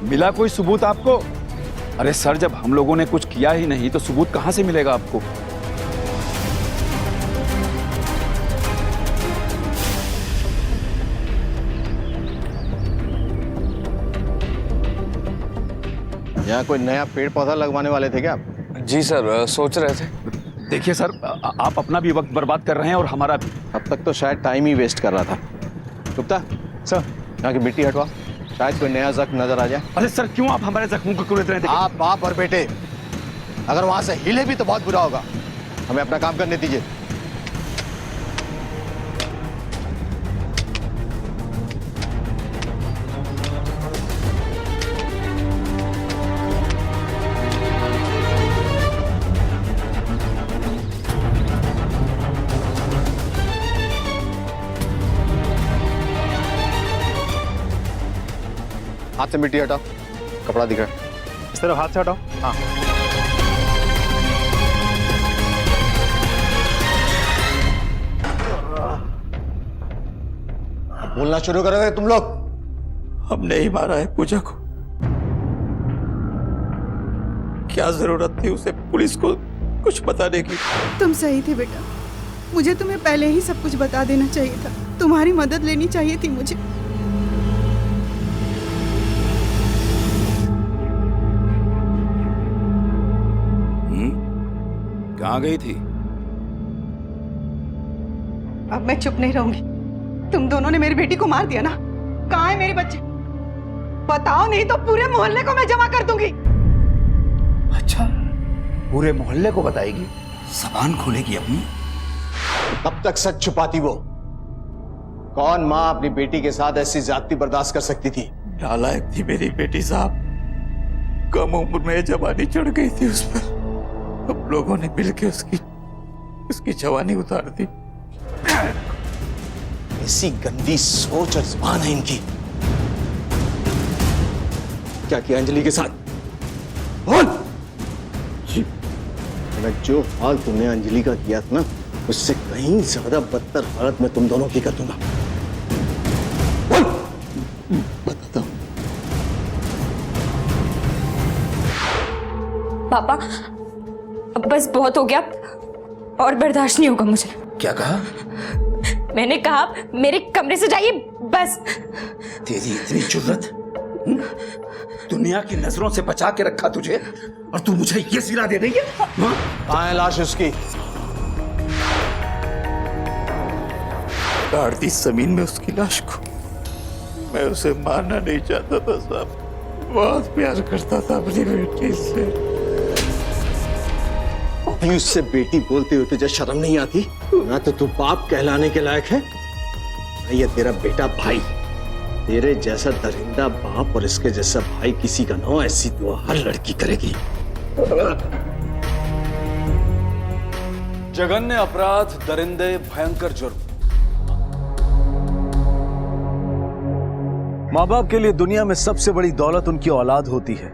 मिला कोई सबूत आपको? अरे सर, जब हम लोगों ने कुछ किया ही नहीं तो सबूत कहां से मिलेगा आपको? यहाँ कोई नया पेड़ पौधा लगवाने वाले थे क्या आप? जी सर, सोच रहे थे। देखिए सर, आप अपना भी वक्त बर्बाद कर रहे हैं और हमारा भी। अब तक तो शायद टाइम ही वेस्ट कर रहा था। गुप्ता सर, यहाँ की मिट्टी हटवा, शायद कोई नया जख्म नजर आ जाए। अरे सर, क्यों आप हमारे जख्मों को कुरेद रहे थे? आप बाप और बेटे अगर वहां से हिले भी तो बहुत बुरा होगा। हमें अपना काम करने दीजिए। हाथ से मिट्टी हटाओ, कपड़ा दिख रहा है। इस तरफ हाथ से हटाओ। हाँ। बोलना शुरू करोगे तुम लोग? हमने ही मारा है पूजा को। क्या जरूरत थी उसे पुलिस को कुछ बताने की? तुम सही थे बेटा, मुझे तुम्हें पहले ही सब कुछ बता देना चाहिए था। तुम्हारी मदद लेनी चाहिए थी मुझे। कहाँ गई थी? अब मैं चुप नहीं रहूंगी। तुम दोनों ने मेरी बेटी को मार दिया ना। कहाँ है मेरे बच्चे? बताओ, नहीं तो पूरे मोहल्ले को मैं जमा कर दूंगी। अच्छा, पूरे मोहल्ले को बताएगी? जबान खोलेगी अपनी? कब तक सच छुपाती वो? कौन माँ अपनी बेटी के साथ ऐसी ज्यादती बर्दाश्त कर सकती थी? नालायक थी मेरी बेटी साहब। कम उम्र में जवानी चढ़ गई थी उस पर। हम लोगों ने मिलकर उसकी जवानी उतार दी। ऐसी गंदी सोच और जुबान है इनकी। क्या किया अंजलि के साथ? बोल। अगर जो हाल तुमने अंजलि का किया था ना, उससे कहीं ज्यादा बदतर हालत में तुम दोनों की कर दूंगा। बोल। बताता हूं। पापा, अब बस बहुत हो गया, और बर्दाश्त नहीं होगा मुझे। क्या कहा? मैंने कहा मेरे कमरे से जाइए, बस। तेरी इतनी जुर्रत? दुनिया की नजरों से बचा के रखा तुझे, और तू मुझे ये सिला दे रही है? कहाँ है लाश उसकी? गाड़ दी जमीन में उसकी लाश को। मैं उसे मारना नहीं चाहता था साहब, बहुत प्यार करता था अपनी बेटी से। उससे बेटी बोलते हुए तुझे शर्म नहीं आती? ना तो तू बाप कहलाने के लायक है, ना ये तेरा बेटा भाई। तेरे जैसा दरिंदा बाप और इसके जैसा भाई किसी का ना हो, ऐसी दुआ हर लड़की करेगी। जघन्य अपराध, दरिंदे, भयंकर जुर्म। माँ बाप के लिए दुनिया में सबसे बड़ी दौलत उनकी औलाद होती है,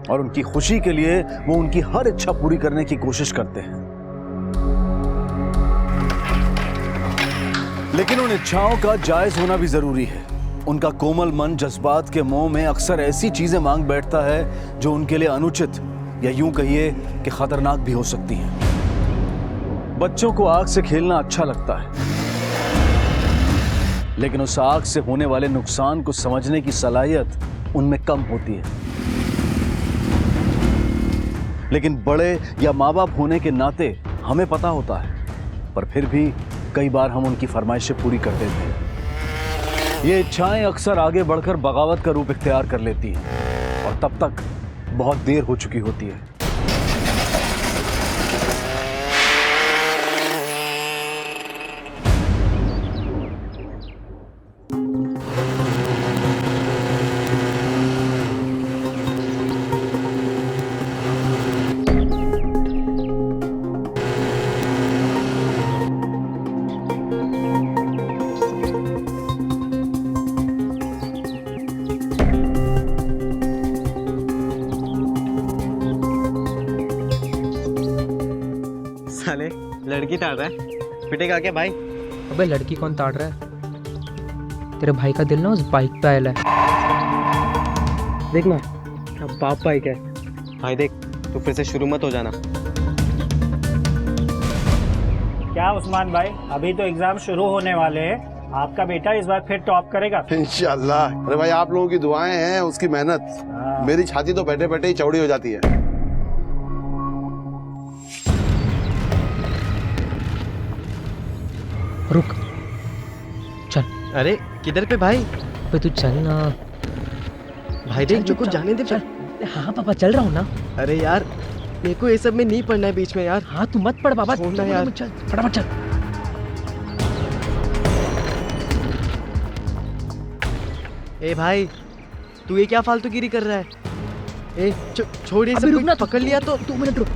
और उनकी खुशी के लिए वो उनकी हर इच्छा पूरी करने की कोशिश करते हैं। लेकिन उन इच्छाओं का जायज होना भी जरूरी है। उनका कोमल मन जज्बात के मोह में अक्सर ऐसी चीजें मांग बैठता है जो उनके लिए अनुचित, या यूं कहिए कि खतरनाक भी हो सकती हैं। बच्चों को आग से खेलना अच्छा लगता है, लेकिन उस आग से होने वाले नुकसान को समझने की सलाहियत उनमें कम होती है। लेकिन बड़े या माँ बाप होने के नाते हमें पता होता है, पर फिर भी कई बार हम उनकी फरमाइशें पूरी कर देते हैं। ये इच्छाएं अक्सर आगे बढ़कर बगावत का रूप इख्तियार कर लेती हैं, और तब तक बहुत देर हो चुकी होती है। साले लड़की ताड़ रहा है, पिटेगा क्या भाई? अबे लड़की कौन ताड़ रहा है? तेरे भाई का दिल ना उस बाइक पे आया है। देखना अब बाप बाइक है भाई। देख, तू फिर से शुरू मत हो जाना। क्या उस्मान भाई, अभी तो एग्जाम शुरू होने वाले हैं, आपका बेटा इस बार फिर टॉप करेगा। इंशाल्लाह। अरे भाई, आप लोगों की दुआएं हैं, उसकी मेहनत। मेरी छाती तो बैठे बैठे ही चौड़ी हो जाती है। रुक, चल। अरे किधर पे भाई? पे तू चल ना भाई। देख, जो कुछ जाने दे। चल। हाँ पापा, चल रहा हूँ ना। अरे यार, मेरे को ये सब में नहीं पढ़ना है बीच में यार। हाँ तू मत पढ़ बाबा, छोड़ना यार। चल फटाफट चल। ए भाई, तू ये क्या फालतूगिरी कर रहा है? ए छोड़ ये सब। रुकना, पकड़ लिया तो 2 मिनट रुक।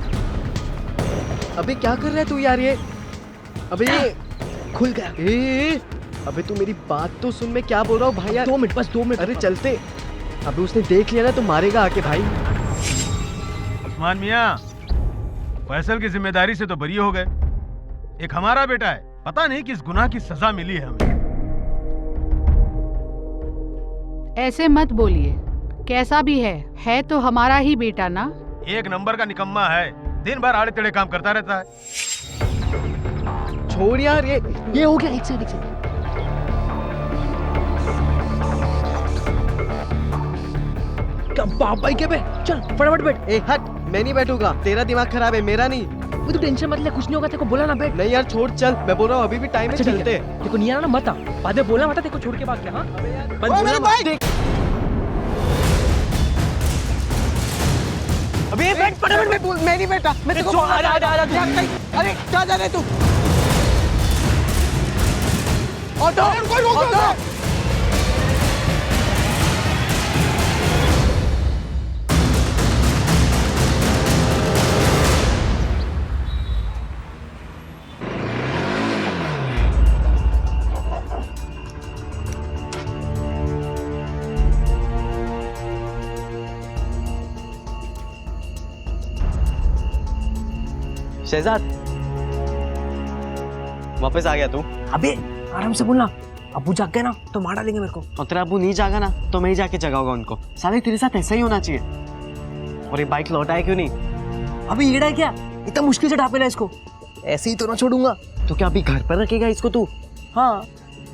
अबे क्या कर रहा है तू यार? ये अबे ये खुल गया। ए अबे तू मेरी बात तो सुन, मैं क्या बोल रहा हूँ भाई यार। 2 मिनट, बस 2 मिनट। अरे चलते। अबे उसने देख लिया ना तो मारेगा आके भाई। उस्मान मियां, फैसल की जिम्मेदारी से तो बरी हो गए। एक हमारा बेटा है, पता नहीं किस गुनाह की सजा मिली है हमें। ऐसे मत बोलिए, कैसा भी है तो हमारा ही बेटा ना। एक नंबर का निकम्मा है, दिन भर आड़े टेढ़े काम करता रहता है। छोड़ यार, ये हो गया। एक सेकंड बाप भाई के पे चल फटाफट बैठ। ए हट, मैं नहीं बैठूंगा, तेरा दिमाग खराब है, मेरा नहीं। वो तू टेंशन मत ले, कुछ नहीं होगा, तेरे को बोला ना बैठ। नहीं यार छोड़, चल, मैं बोल रहा हूँ अभी भी टाइम है, अच्छा, ठीक है। चलते हैं। तेरे को नहीं आना ना मत आ, बाद में बोलना मत, तेरे को छोड़ के भाग गया। हाँ बंद बोलना मत। देख अबे बैठ फटाफट बैठ। मैं नहीं बैठा, मैं तेरे को आजा। अरे क्या जा रहे तू? Auto auto. शहजाद, वापस आ गया तू? अबे आराम से बोलना, अबू जाग गए ना तो मार डालेंगे मेरे को। और तेरा अबू नहीं जागा ना तो मैं ही जाके जगाऊंगा उनको। साले तेरे साथ ऐसा ही होना चाहिए। और ये बाइक लौटाया क्यों नहीं? अबे ये है क्या, इतना मुश्किल से ढापेला इसको, ऐसे ही तो ना छोड़ूंगा। तो क्या अभी घर पर रखेगा इसको तू? हाँ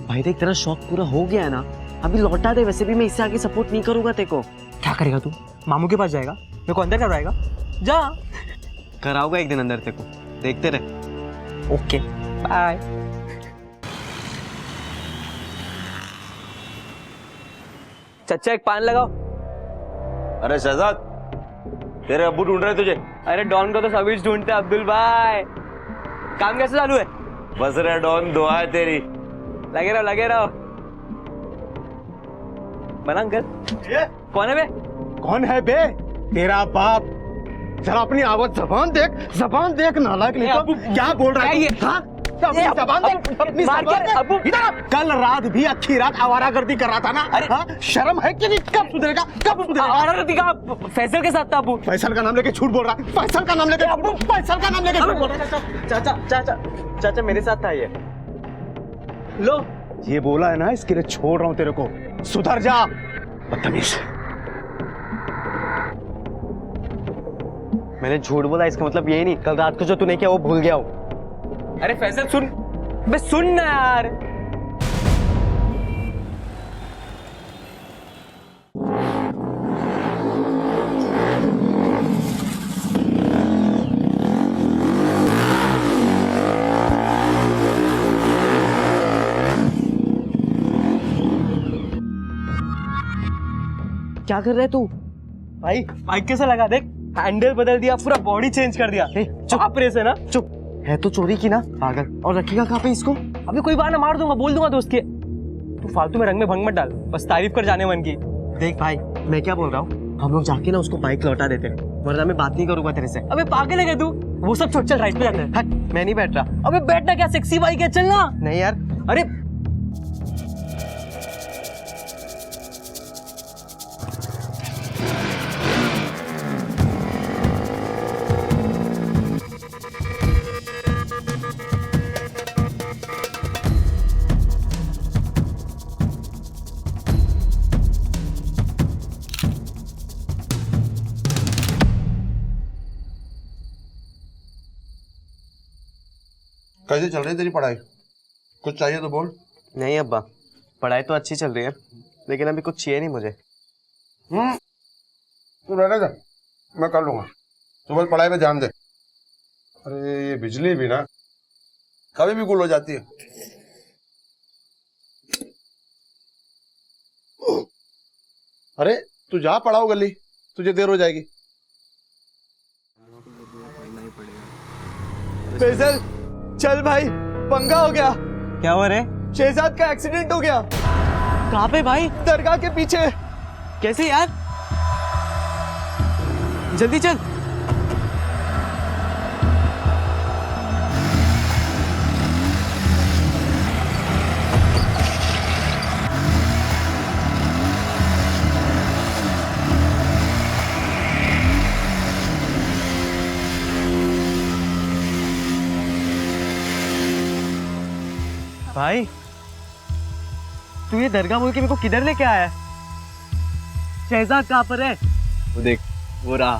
भाई देख, तेरा शौक पूरा हो गया है ना, अभी लौटा दे। वैसे भी मैं इससे आगे सपोर्ट नहीं करूंगा तेरे को। क्या करेगा तू? मामू के पास जाएगा, मेरे को अंदर करवाएगा? जा। कराऊंगा एक दिन अंदर तेरे को, देखते रहे। Okay bye. चच्चा एक पान लगाओ। अरे शहजाद, तेरे अब्बू ढूंढ रहे तुझे। अरे डॉन को तो सभी ढूंढते हैं अब्दुल भाई। काम कैसे चालू है? बस रे डॉन, दुआ है तेरी। लगे रहो लगे रहो। बना अंकल। कौन है बे? कौन है बे? तेरा बाप। जरा अपनी आवाज जबान देख नालायक। नहीं तो क्या बोल रहा है? अपनी जबान देख, अपनी जबान देख। इधर कल रात भी अच्छी रात आवारागर्दी कर रहा था ना? अरे शर्म है कि नहीं? कब सुधरेगा? आवारागर्दी का फैसल के साथ था अबू। फैसल का नाम लेके झूठ बोल रहा है। फैसल का नाम लेके झूठ बोल रहा है। चाचा मेरे साथ था ये। लो, ये बोला है ना, इसके लिए छोड़ रहा हूं तेरे को। सुधर जा बदतमीज। मैंने झूठ बोला, इसका मतलब यही नहीं कल रात को जो तूने किया वो भूल गया हूँ। अरे फैसल सुन, बे सुन ना यार। क्या कर रहे तू? भाई बाइक कैसे लगा? देख, हैंडल बदल दिया, पूरा बॉडी चेंज कर दिया। चुप रेस है ना? चुप है तो चोरी की ना पागल। और रखेगा कहाँ पे इसको? अभी कोई बार ना मार दूंगा, बोल दूंगा दोस्त के। तू फालतू में रंग में भंग मत डाल, बस तारीफ कर जाने मन की। देख भाई, मैं क्या बोल रहा हूँ, हम लोग जाके ना उसको बाइक लौटा देते हैं, वरना मैं बात नहीं करूंगा तेरे से। अबे पागल है क्या तू? वो सब छोड़, चल राइट पे जाते हैं। हट, मैं नहीं बैठ रहा। अबे बैठना क्या, सेक्सी बाइक है, चलना। नहीं यार। अरे कैसे चल रही है तेरी पढ़ाई? कुछ चाहिए तो बोल। नहीं अब्बा, पढ़ाई तो अच्छी चल रही है, लेकिन अभी कुछ चाहिए नहीं मुझे। तू रहने दे, मैं कर लूंगा। तू बस पढ़ाई पे ध्यान दे। अरे ये बिजली भी ना कभी भी गुल हो जाती है। अरे तू जा, पढ़ाओ गली, तुझे देर हो जाएगी। फैसल चल भाई, पंगा हो गया। क्या हुआ रे? शहजाद का एक्सीडेंट हो गया। कहाँ पे भाई? दरगाह के पीछे। कैसे यार? जल्दी चल। भाई तू ये दरगाह बोल के मेरे को किधर लेके आया है? शहजाद कहाँ पर है? वो देख, वो रहा।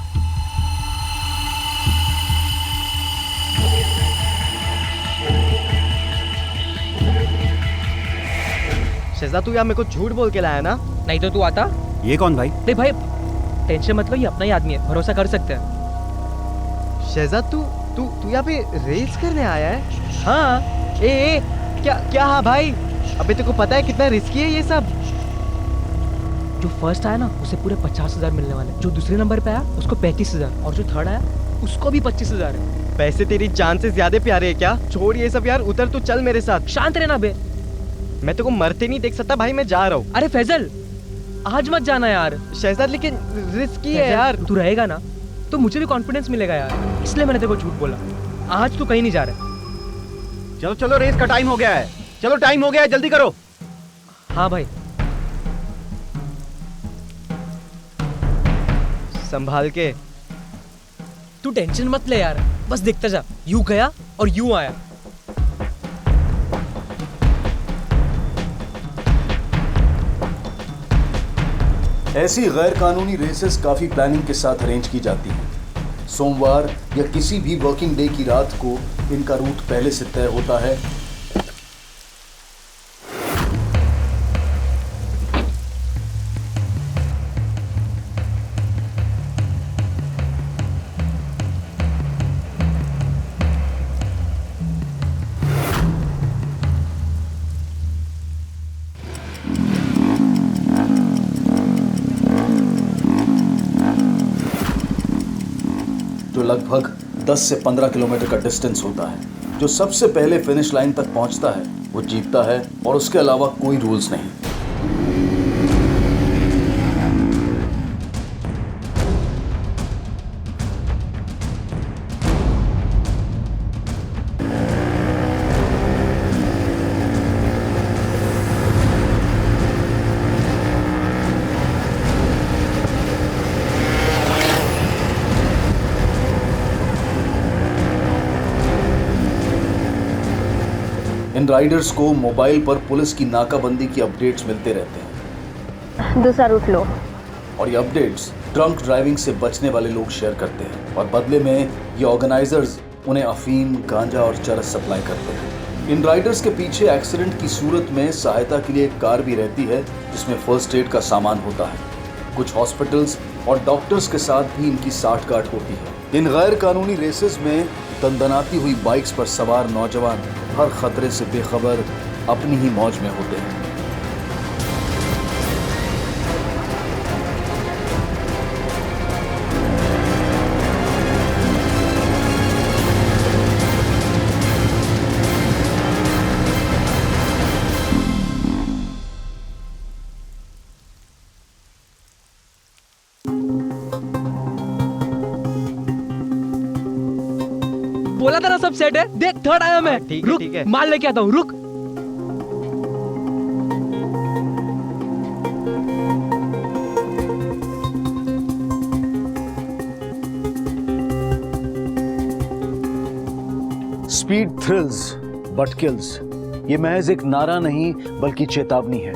शहजाद, तू यहाँ मेरे को झूठ बोल के लाया ना? नहीं तो तू आता? ये कौन भाई? नहीं भाई, टेंशन मत लो, ये अपना ही आदमी है, भरोसा कर सकते हैं। शहजाद, तू तू तू यहाँ पे रेस करने आया है? हाँ। ए क्या क्या? हाँ भाई, अबे तेरे को पता है कितना रिस्की है ये सब? जो फर्स्ट आया ना उसे पूरे 50,000 मिलने वाले, जो दूसरे नंबर पे आया उसको 35,000, और जो थर्ड आया उसको भी 25,000 है। पैसे तेरी जान से ज्यादा प्यारे है क्या? छोड़ ये सब यार, उतर तू, चल मेरे साथ। शांत रहना बे, मैं तेरे को मरते नहीं देख सकता भाई, मैं जा रहा हूँ। अरे फैजल, आज मत जाना यार। शहजाद, लेकिन रिस्की है यार। तू रहेगा ना तो मुझे भी कॉन्फिडेंस मिलेगा यार, इसलिए मैंने तेरे को झूठ बोला। आज तू कहीं नहीं जा रहा। चलो चलो, रेस का टाइम हो गया है। चलो, टाइम हो गया है, जल्दी करो। हाँ भाई, संभाल के। तू टेंशन मत ले यार, बस देखता जा, यूं गया और यूं आया। ऐसी गैर कानूनी रेसेस काफी प्लानिंग के साथ अरेंज की जाती हैं। सोमवार या किसी भी वर्किंग डे की रात को इनका रूट पहले से तय होता है। जो लगभग 10 से 15 किलोमीटर का डिस्टेंस होता है। जो सबसे पहले फिनिश लाइन तक पहुंचता है वो जीतता है, और उसके अलावा कोई रूल्स नहीं। इन राइडर्स को मोबाइल पर पुलिस की नाकाबंदी की अपडेट्स मिलते रहते हैं। दूसरा रूट लो। और ये अपडेट्स ड्रंक ड्राइविंग से बचने वाले लोग शेयर करते हैं, और बदले में ये ऑर्गेनाइजर्स उन्हें अफीम, गांजा और चरस सप्लाई करते हैं। इन राइडर्स के पीछे एक्सीडेंट की सूरत में सहायता के लिए एक कार भी रहती है जिसमें फर्स्ट एड का सामान होता है। कुछ हॉस्पिटल्स और डॉक्टर्स के साथ भी इनकी साठगांठ होती है। इन गैर कानूनी रेसेस में दंदनाती हुई बाइक्स पर सवार नौजवान हर खतरे से बेखबर अपनी ही मौज में होते हैं। बोला था ना सब सेट है। देख, थर्ड आया मैं। रुक, माल लेके आता हूँ, रुक। स्पीड थ्रिल्स बट किल्स, ये महज एक नारा नहीं बल्कि चेतावनी है।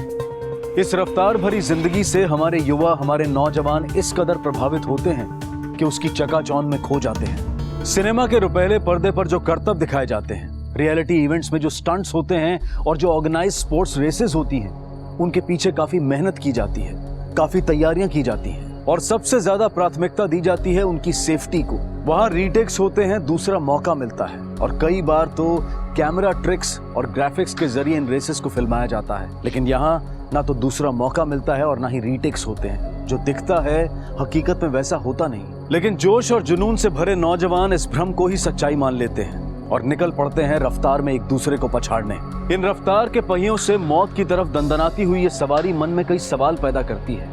इस रफ्तार भरी जिंदगी से हमारे युवा, हमारे नौजवान इस कदर प्रभावित होते हैं कि उसकी चकाचौंध में खो जाते हैं। सिनेमा के रुपहले पर्दे पर जो करतब दिखाए जाते हैं, रियलिटी इवेंट्स में जो स्टंट्स होते हैं और जो ऑर्गेनाइज स्पोर्ट्स रेसेस होती हैं, उनके पीछे काफी मेहनत की जाती है, काफी तैयारियां की जाती हैं, और सबसे ज्यादा प्राथमिकता दी जाती है उनकी सेफ्टी को। वहां रीटेक्स होते हैं, दूसरा मौका मिलता है, और कई बार तो कैमरा ट्रिक्स और ग्राफिक्स के जरिए इन रेसेस को फिल्माया जाता है। लेकिन यहाँ ना तो दूसरा मौका मिलता है और ना ही रीटेक्स होते हैं। जो दिखता है हकीकत में वैसा होता नहीं। लेकिन जोश और जुनून से भरे नौजवान इस भ्रम को ही सच्चाई मान लेते हैं और निकल पड़ते हैं रफ्तार में एक दूसरे को पछाड़ने। इन रफ्तार के पहियों से मौत की तरफ दंदनाती हुई ये सवारी मन में कई सवाल पैदा करती है।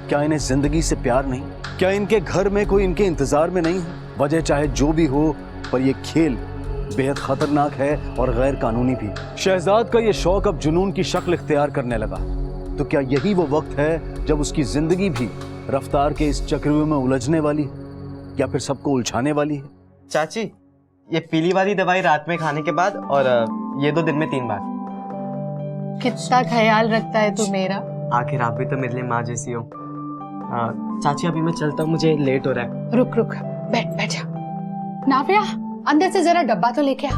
क्या इन्हें जिंदगी से प्यार नहीं? क्या इनके घर में कोई इनके इंतजार में नहीं है? वजह चाहे जो भी हो, पर यह खेल बेहद खतरनाक है और गैर कानूनी भी। शहजाद का ये शौक अब जुनून की शक्ल इख्तियार करने लगा। तो क्या यही वो वक्त है जब उसकी जिंदगी भी रफ्तार के इस चक्रव्यूह में उलझने वाली है, या फिर सबको उलझाने वाली है? चाची, ये पीली वाली दवाई रात में खाने के बाद, और ये 2 दिन में 3 बार। कितना ख्याल रखता है तू मेरा। आखिर आप भी तो मेरे लिए माँ जैसी हो। चाची अभी मैं चलता हूँ, मुझे लेट हो रहा है। रुक रुक, बैठ जा। नाव्या, अंदर से जरा डब्बा तो लेके आ।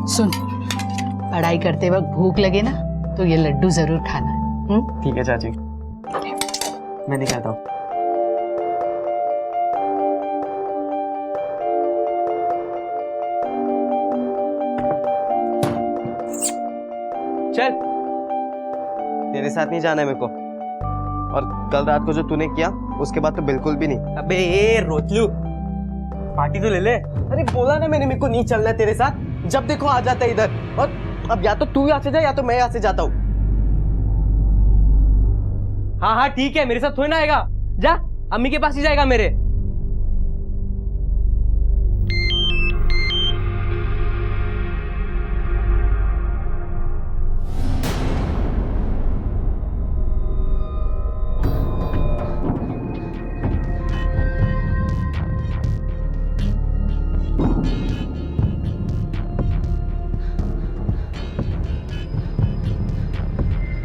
सुन, पढ़ाई करते वक्त भूख लगे ना तो ये लड्डू जरूर खाना। ठीक है चाची, मैं नहीं खाता हूँ। चल, तेरे साथ नहीं जाना है मेरे को। और कल रात को जो तूने किया उसके बाद तो बिल्कुल भी नहीं। अबे ये रोतलू, पार्टी तो ले ले। अरे बोला ना मैंने, मेरे को नहीं चलना है तेरे साथ। जब देखो आ जाता है इधर। और अब या तो तू यहाँ से जा या तो मैं यहाँ से जाता हूँ। हाँ हाँ ठीक है, मेरे साथ थोड़ी ना आएगा। जा, अम्मी के पास ही जाएगा मेरे।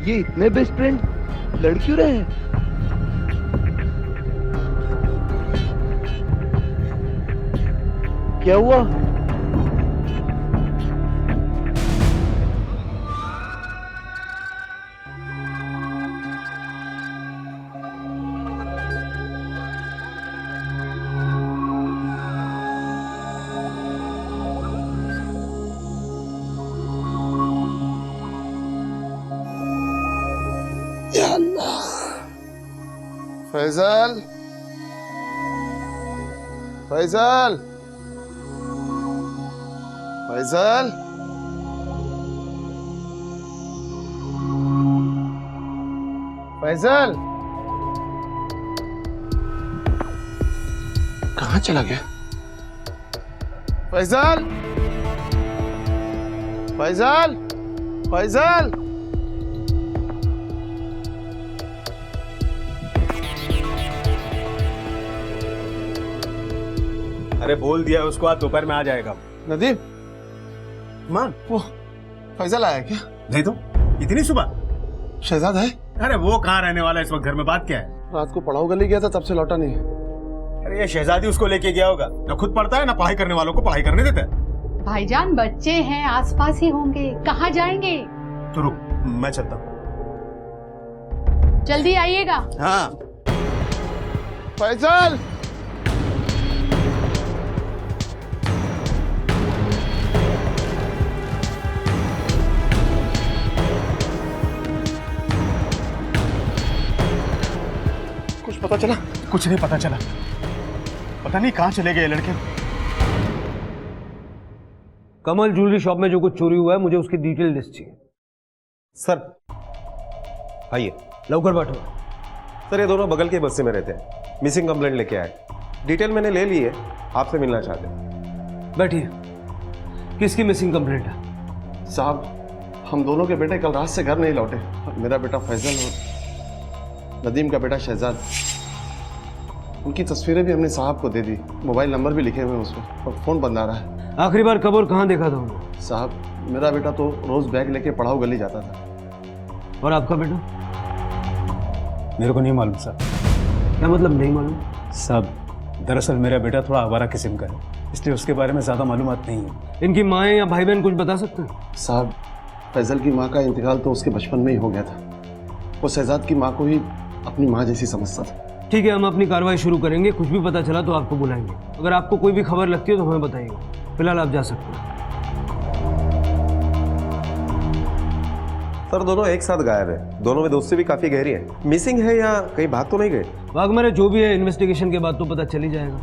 ये इतने बेस्ट फ्रेंड लड़ क्यों रहे हैं? क्या हुआ? फैजल, फैजल, फैजल, फैजल, कहाँ चला गया? फैजल, फैजल, फैजल। अरे बोल दिया उसको, आज दोपहर में आ जाएगा। नदीम, मान वो फैजल आया क्या? नहीं तो इतनी सुबह? शहजाद है? अरे वो कहाँ रहने वाला है इस वक्त, घर में बात क्या है? रात को पढ़ाओ गली गया था, तब से लौटा नहीं। अरे ये शहजादी उसको लेके गया होगा, ना खुद पढ़ता है ना पढ़ाई करने वालों को पढ़ाई करने देता है। भाईजान बच्चे हैं, आसपास ही होंगे, कहाँ जाएंगे? तो रुक, मैं चलता हूँ। जल्दी आइएगा। हाँ। फैजल, कुछ पता चला? कुछ नहीं पता चला, पता नहीं कहाँ चले गए लड़के। कमल ज्वेलरी शॉप में जो कुछ चोरी हुआ है, मुझे उसकी डिटेल लिस्ट चाहिए। सर आइए, लवकर बैठो। सर ये दोनों बगल के बस्ती में रहते हैं, मिसिंग कंप्लेंट लेके आए। डिटेल मैंने ले ली है, आपसे मिलना चाहते हैं। बैठिए। किसकी मिसिंग कंप्लेंट है? साहब, हम दोनों के बेटे कल रात से घर नहीं लौटे। मेरा बेटा फैजल और नदीम का बेटा शहजाद। उनकी तस्वीरें भी हमने साहब को दे दी, मोबाइल नंबर भी लिखे हुए हैं उसमें, और फोन बंद आ रहा है। आखिरी बार कब और कहाँ देखा था उन्हें? साहब, मेरा बेटा तो रोज बैग लेके पढ़ाओ गली जाता था। और आपका बेटा? मेरे को नहीं मालूम सर। क्या मतलब नहीं मालूम? साहब, दरअसल मेरा बेटा थोड़ा आवारा किस्म का है, इसलिए उसके बारे में ज्यादा मालूमात नहीं है। इनकी माँ या भाई बहन कुछ बता सकते हैं? साहब, फैजल की माँ का इंतकाल तो उसके बचपन में ही हो गया था। वो शहजाद की माँ को ही अपनी माँ जैसी समझता था। ठीक है, हम अपनी कार्रवाई शुरू करेंगे। कुछ भी पता चला तो आपको बुलाएंगे। अगर आपको कोई भी खबर लगती है तो हमें बताइएगा। फिलहाल आप जा सकते हैं। सर दोनों एक साथ गायब है, दोनों में दोस्ती भी काफी गहरी है। मिसिंग है या कहीं भाग तो नहीं गए? वाघ जो भी है, इन्वेस्टिगेशन के बाद तो पता चल ही जाएगा।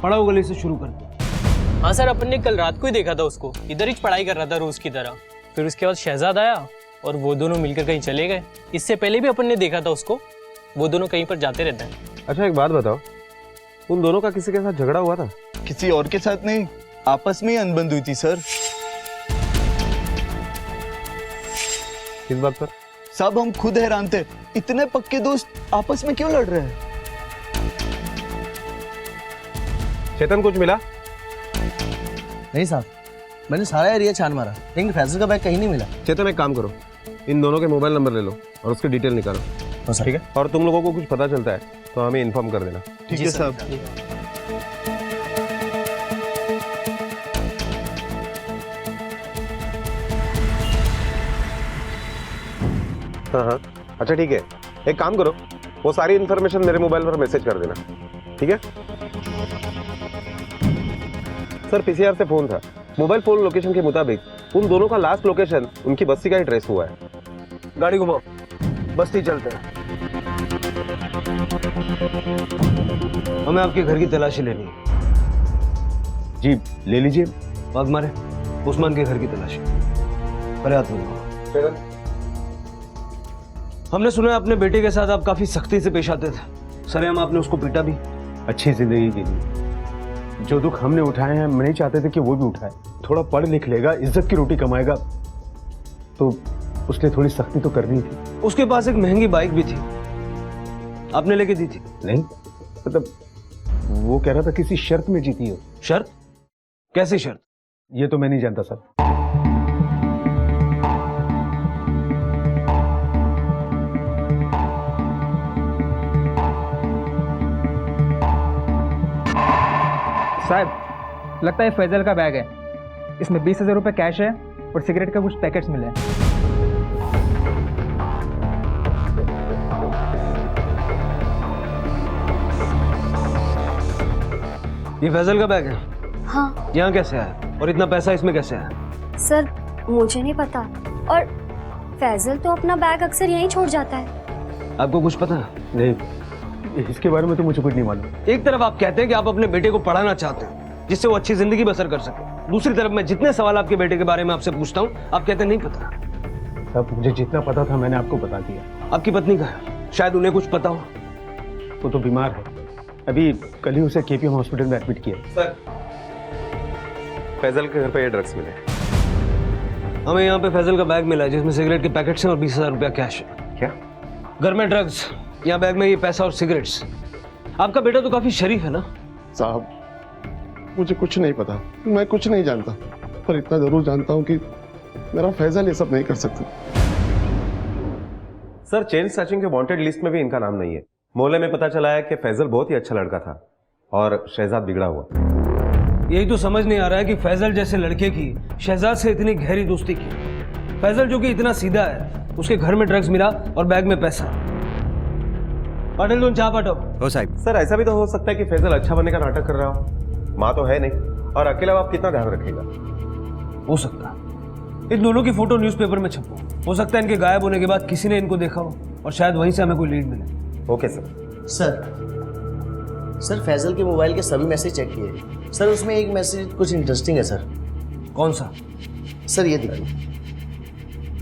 पड़ाओ गली से शुरू करते हैं। हाँ सर, अपन ने कल रात को ही देखा था उसको, इधर ही पढ़ाई कर रहा था रोज की तरह। फिर उसके बाद शहजाद आया और वो दोनों मिलकर कहीं चले गए। इससे पहले भी अपन ने देखा था उसको, वो दोनों कहीं पर जाते रहते हैं। अच्छा एक बात बताओ, उन दोनों का किसी के साथ झगड़ा हुआ था? किसी और के साथ नहीं, आपस में ही अनबन हुई थी सर। किस बात पर? सब हम खुद हैरान थे, इतने पक्के दोस्त आपस में क्यों लड़ रहे हैं? चेतन कुछ मिला? नहीं साहब, मैंने सारा एरिया छान मारा लेकिन फैजल का बैग कहीं नहीं मिला। चेतन एक काम करो, इन दोनों के मोबाइल नंबर ले लो और उसके डिटेल निकालो। ठीक है। और तुम लोगों को कुछ पता चलता है तो हमें इन्फॉर्म कर देना। ठीक है साहब। हाँ, अच्छा ठीक है, एक काम करो, वो सारी इन्फॉर्मेशन मेरे मोबाइल पर मैसेज कर देना, ठीक है? सर पीसीआर से फोन था, मोबाइल फोन लोकेशन के मुताबिक उन दोनों का लास्ट लोकेशन उनकी बस्ती का ही ट्रेस हुआ है। गाड़ी घुमाओ, बस्ती चलते हैं। हमें आपके घर की तलाशी लेनी है। जी ले लीजिए। बाग मारे उस्मान के घर की तलाशी। अरे हाथ में। हमने सुना है अपने बेटे के साथ आप काफी सख्ती से पेश आते थे। सरेआम आपने उसको पीटा भी। अच्छी जिंदगी के लिए जो दुख हमने उठाए हैं, हम नहीं चाहते थे कि वो भी उठाए। थोड़ा पढ़ लिख लेगा, इज्जत की रोटी कमाएगा, तो उसने थोड़ी सख्ती तो करनी थी। उसके पास एक महंगी बाइक भी थी, आपने लेके दी थी? नहीं, मतलब वो कह रहा था किसी शर्त में जीती हो। शर्त? कैसी शर्त? ये तो मैं नहीं जानता सर। साहब लगता है फैजल का बैग है, इसमें 20,000 रुपये कैश है और सिगरेट का कुछ पैकेट्स मिले हैं। ये फैजल का बैग है? हाँ। यहाँ कैसे आया और इतना पैसा इसमें कैसे आया? सर मुझे नहीं पता, और फैजल तो अपना बैग अक्सर यहीं छोड़ जाता है। आपको कुछ पता है? नहीं, इसके बारे में तो मुझे कुछ नहीं मालूम। एक तरफ आप कहते हैं कि आप अपने बेटे को पढ़ाना चाहते हैं जिससे वो अच्छी जिंदगी बसर कर सके, दूसरी तरफ मैं जितने सवाल आपके बेटे के बारे में आपसे पूछता हूँ आप कहते हैं नहीं पता। साहब मुझे जितना पता था मैंने आपको बता दिया। आपकी पत्नी का है, शायद उन्हें कुछ पता हो। वो तो बीमार है, अभी कल ही उसे केपीएम हॉस्पिटल में एडमिट किया। सर फैजल के घर पे ये ड्रग्स मिले। हमें यहाँ पे फैजल का बैग मिला है जिसमें सिगरेट के पैकेट्स हैं और 20,000 रुपया कैश है। क्या? घर में ड्रग्स, यहाँ बैग में ये पैसा और सिगरेट्स। आपका बेटा तो काफी शरीफ है ना? साहब मुझे कुछ नहीं पता, मैं कुछ नहीं जानता, पर इतना जरूर जानता हूँ कि मेरा फैजल ये सब नहीं कर सकता। सर चेन स्नैचिंग के वांटेड लिस्ट में भी इनका नाम नहीं है। मोहल्ले में पता चला है कि फैजल बहुत ही अच्छा लड़का था और शहजाद बिगड़ा हुआ। यही तो समझ नहीं आ रहा है कि फैजल जैसे लड़के की शहजाद से इतनी गहरी दोस्ती की। फैजल जो कि इतना सीधा है, उसके घर में ड्रग्स मिला और बैग में पैसा। पाटिल तुम चाह पाटो। हो साहब। सर ऐसा भी तो हो सकता है कि फैजल अच्छा बनने का नाटक कर रहा हो, माँ तो है नहीं, और अकेला बाप कितना ध्यान रखेगा। हो सकता है इन दोनों की फोटो न्यूज़पेपर में छपो, हो सकता है इनके गायब होने के बाद किसी ने इनको देखा हो और शायद वहीं से हमें कोई लीड मिले। Okay sir. सर फैजल के मोबाइल के सभी मैसेज चेक किए सर, उसमें एक मैसेज कुछ इंटरेस्टिंग है सर। कौन सा? सर ये देखिए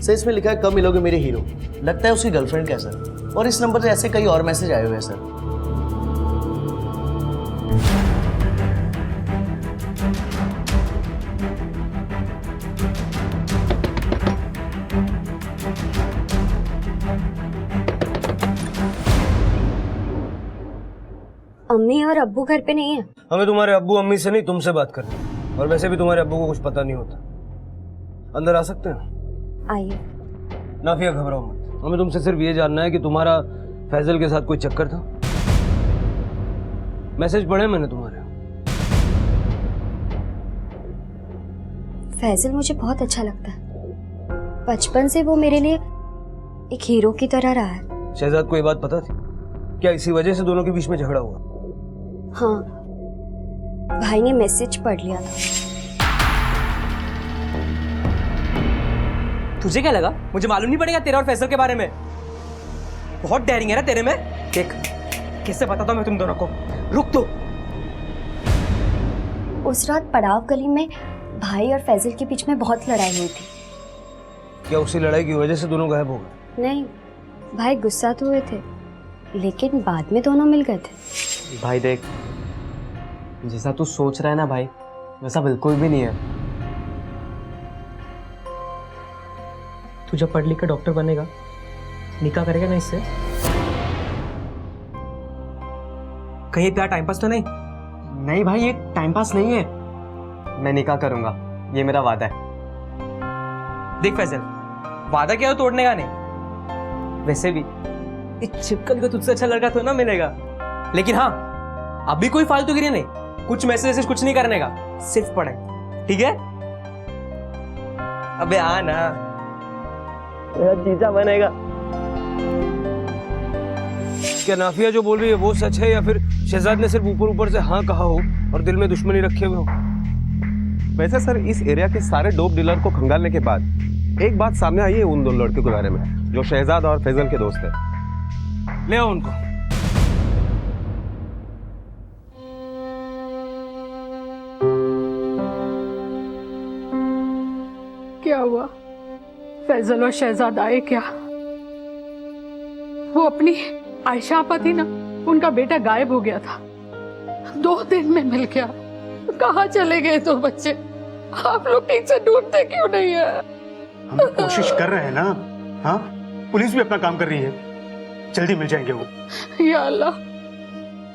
सर, इसमें लिखा है कब मिलोगे मेरे हीरो। लगता है उसकी गर्लफ्रेंड का सर, और इस नंबर से ऐसे कई और मैसेज आए हुए हैं सर। अम्मी और अब्बू घर पे नहीं है। हमें तुम्हारे अब्बू अम्मी से नहीं तुमसे बात करनी, और वैसे भी तुम्हारे अब्बू को कुछ पता नहीं होता। अंदर आ सकते हैं? आइए। नाफिया घबराओ मत, हमें तुमसे सिर्फ ये जानना है कि तुम्हारा फैजल के साथ कोई चक्कर था? मैसेज पढ़े मैंने तुम्हारे। फैजल मुझे बहुत अच्छा लगता है, बचपन से वो मेरे लिए एक हीरो की तरह रहा है। शहजाद को ये बात पता थी क्या? इसी वजह से दोनों के बीच में झगड़ा हुआ? हाँ, भाई ने मैसेज पढ़ लिया था। तुझे क्या लगा मुझे मालूम नहीं पड़ेगा तेरा और फैसल के बारे में? बहुत डेयरिंग है ना तेरे में। देख कैसे बताता हूं मैं तुम दोनों को। रुक तो। उस रात पड़ाव गली में भाई और फैजल के बीच में बहुत लड़ाई हुई थी। क्या उसी लड़ाई की वजह से दोनों गायब हो गए? नहीं, भाई गुस्सा तो हुए थे लेकिन बाद में दोनों मिल गए थे। भाई देख, जैसा तू सोच रहा है ना भाई, वैसा बिल्कुल भी नहीं है। तू जब पढ़ लिख कर डॉक्टर बनेगा निकाह करेगा ना इससे? कहीं प्यार टाइम पास तो नहीं? नहीं भाई, ये टाइम पास नहीं है। मैं निकाह करूंगा, ये मेरा वादा है। देख फैजल, वादा क्या हो तोड़ने का नहीं। वैसे भी इस छिपकल को तुझसे अच्छा लड़का तो ना मिलेगा, लेकिन हाँ अभी कोई फालतूगिरी नहीं, कुछ मैसेज कुछ नहीं करने का, सिर्फ पढ़ाई, ठीक है? अबे आ ना, मेरा जीजा बनेगा। क्या नाफिया जो बोल रही है वो सच है, या फिर शहजाद ने सिर्फ ऊपर ऊपर से हाँ कहा हो और दिल में दुश्मनी रखे हुए हो? वैसे सर, इस एरिया के सारे डोप डीलर को खंगालने के बाद एक बात सामने आई है उन दोनों लड़के के बारे में, जो शहजाद और फैजल के दोस्त हैं। ले आओ उनको। क्या हुआ? फैजल और शहजाद आए क्या? वो अपनी आयशा आपा थी ना, उनका बेटा गायब हो गया था, 2 दिन में मिल गया। कहाँ चले गए तो बच्चे? आप लोग ठीक से ढूंढते क्यों नहीं है? हम कोशिश कर रहे हैं ना। हाँ, पुलिस भी अपना काम कर रही है, जल्दी मिल जाएंगे वो। या अल्लाह,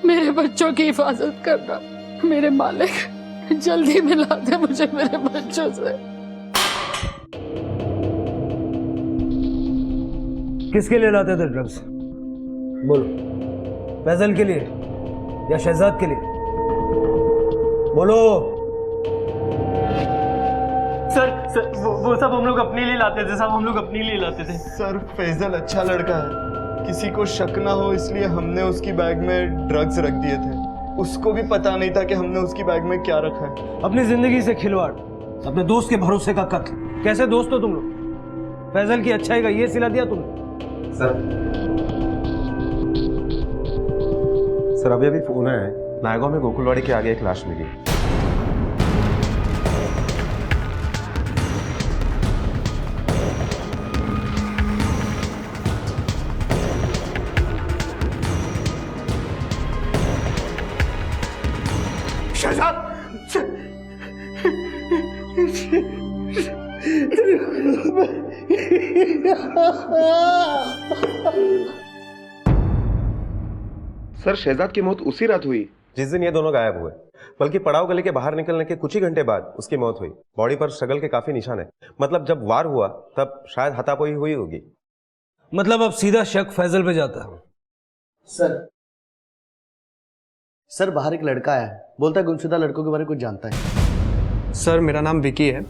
मेरे बच्चों की हिफाजत करना। मेरे मालिक, जल्दी मिला दे मुझे मेरे बच्चों से। किसके लिए लाते थे ड्रग्स? बोलो, फैजल के लिए या शहजाद के लिए? बोलो। सर वो सब हम लोग अपने लिए लाते थे साहब, हम लोग अपने लिए लाते थे। सर, फैजल अच्छा लड़का है, किसी को शक ना हो इसलिए हमने उसकी बैग में ड्रग्स रख दिए थे। उसको भी पता नहीं था कि हमने उसकी बैग में क्या रखा है। अपनी जिंदगी से खिलवाड़, अपने दोस्त के भरोसे का कत्ल। कैसे दोस्त हो तुम लोग? फैजल की अच्छाई का ये सिला दिया तुमने। सर अभी अभी फोन आया है, नायगांव में गोकुलवाड़ी के आगे एक लाश मिली। शहजाद, सर, शहजाद की मौत उसी रात हुई जिस दिन ये दोनों गायब हुए, बल्कि पड़ाव गली के बाहर निकलने के कुछ ही घंटे बाद उसकी मौत हुई। बॉडी पर स्ट्रगल के काफी निशान है, मतलब जब वार हुआ तब शायद हाथापाई हुई होगी। मतलब अब सीधा शक फैजल पे जाता है। सर बाहर एक लड़का आया है, बोलता है गुमशुदा लड़कों के बारे में कुछ जानता है। सर मेरा नाम विकी है।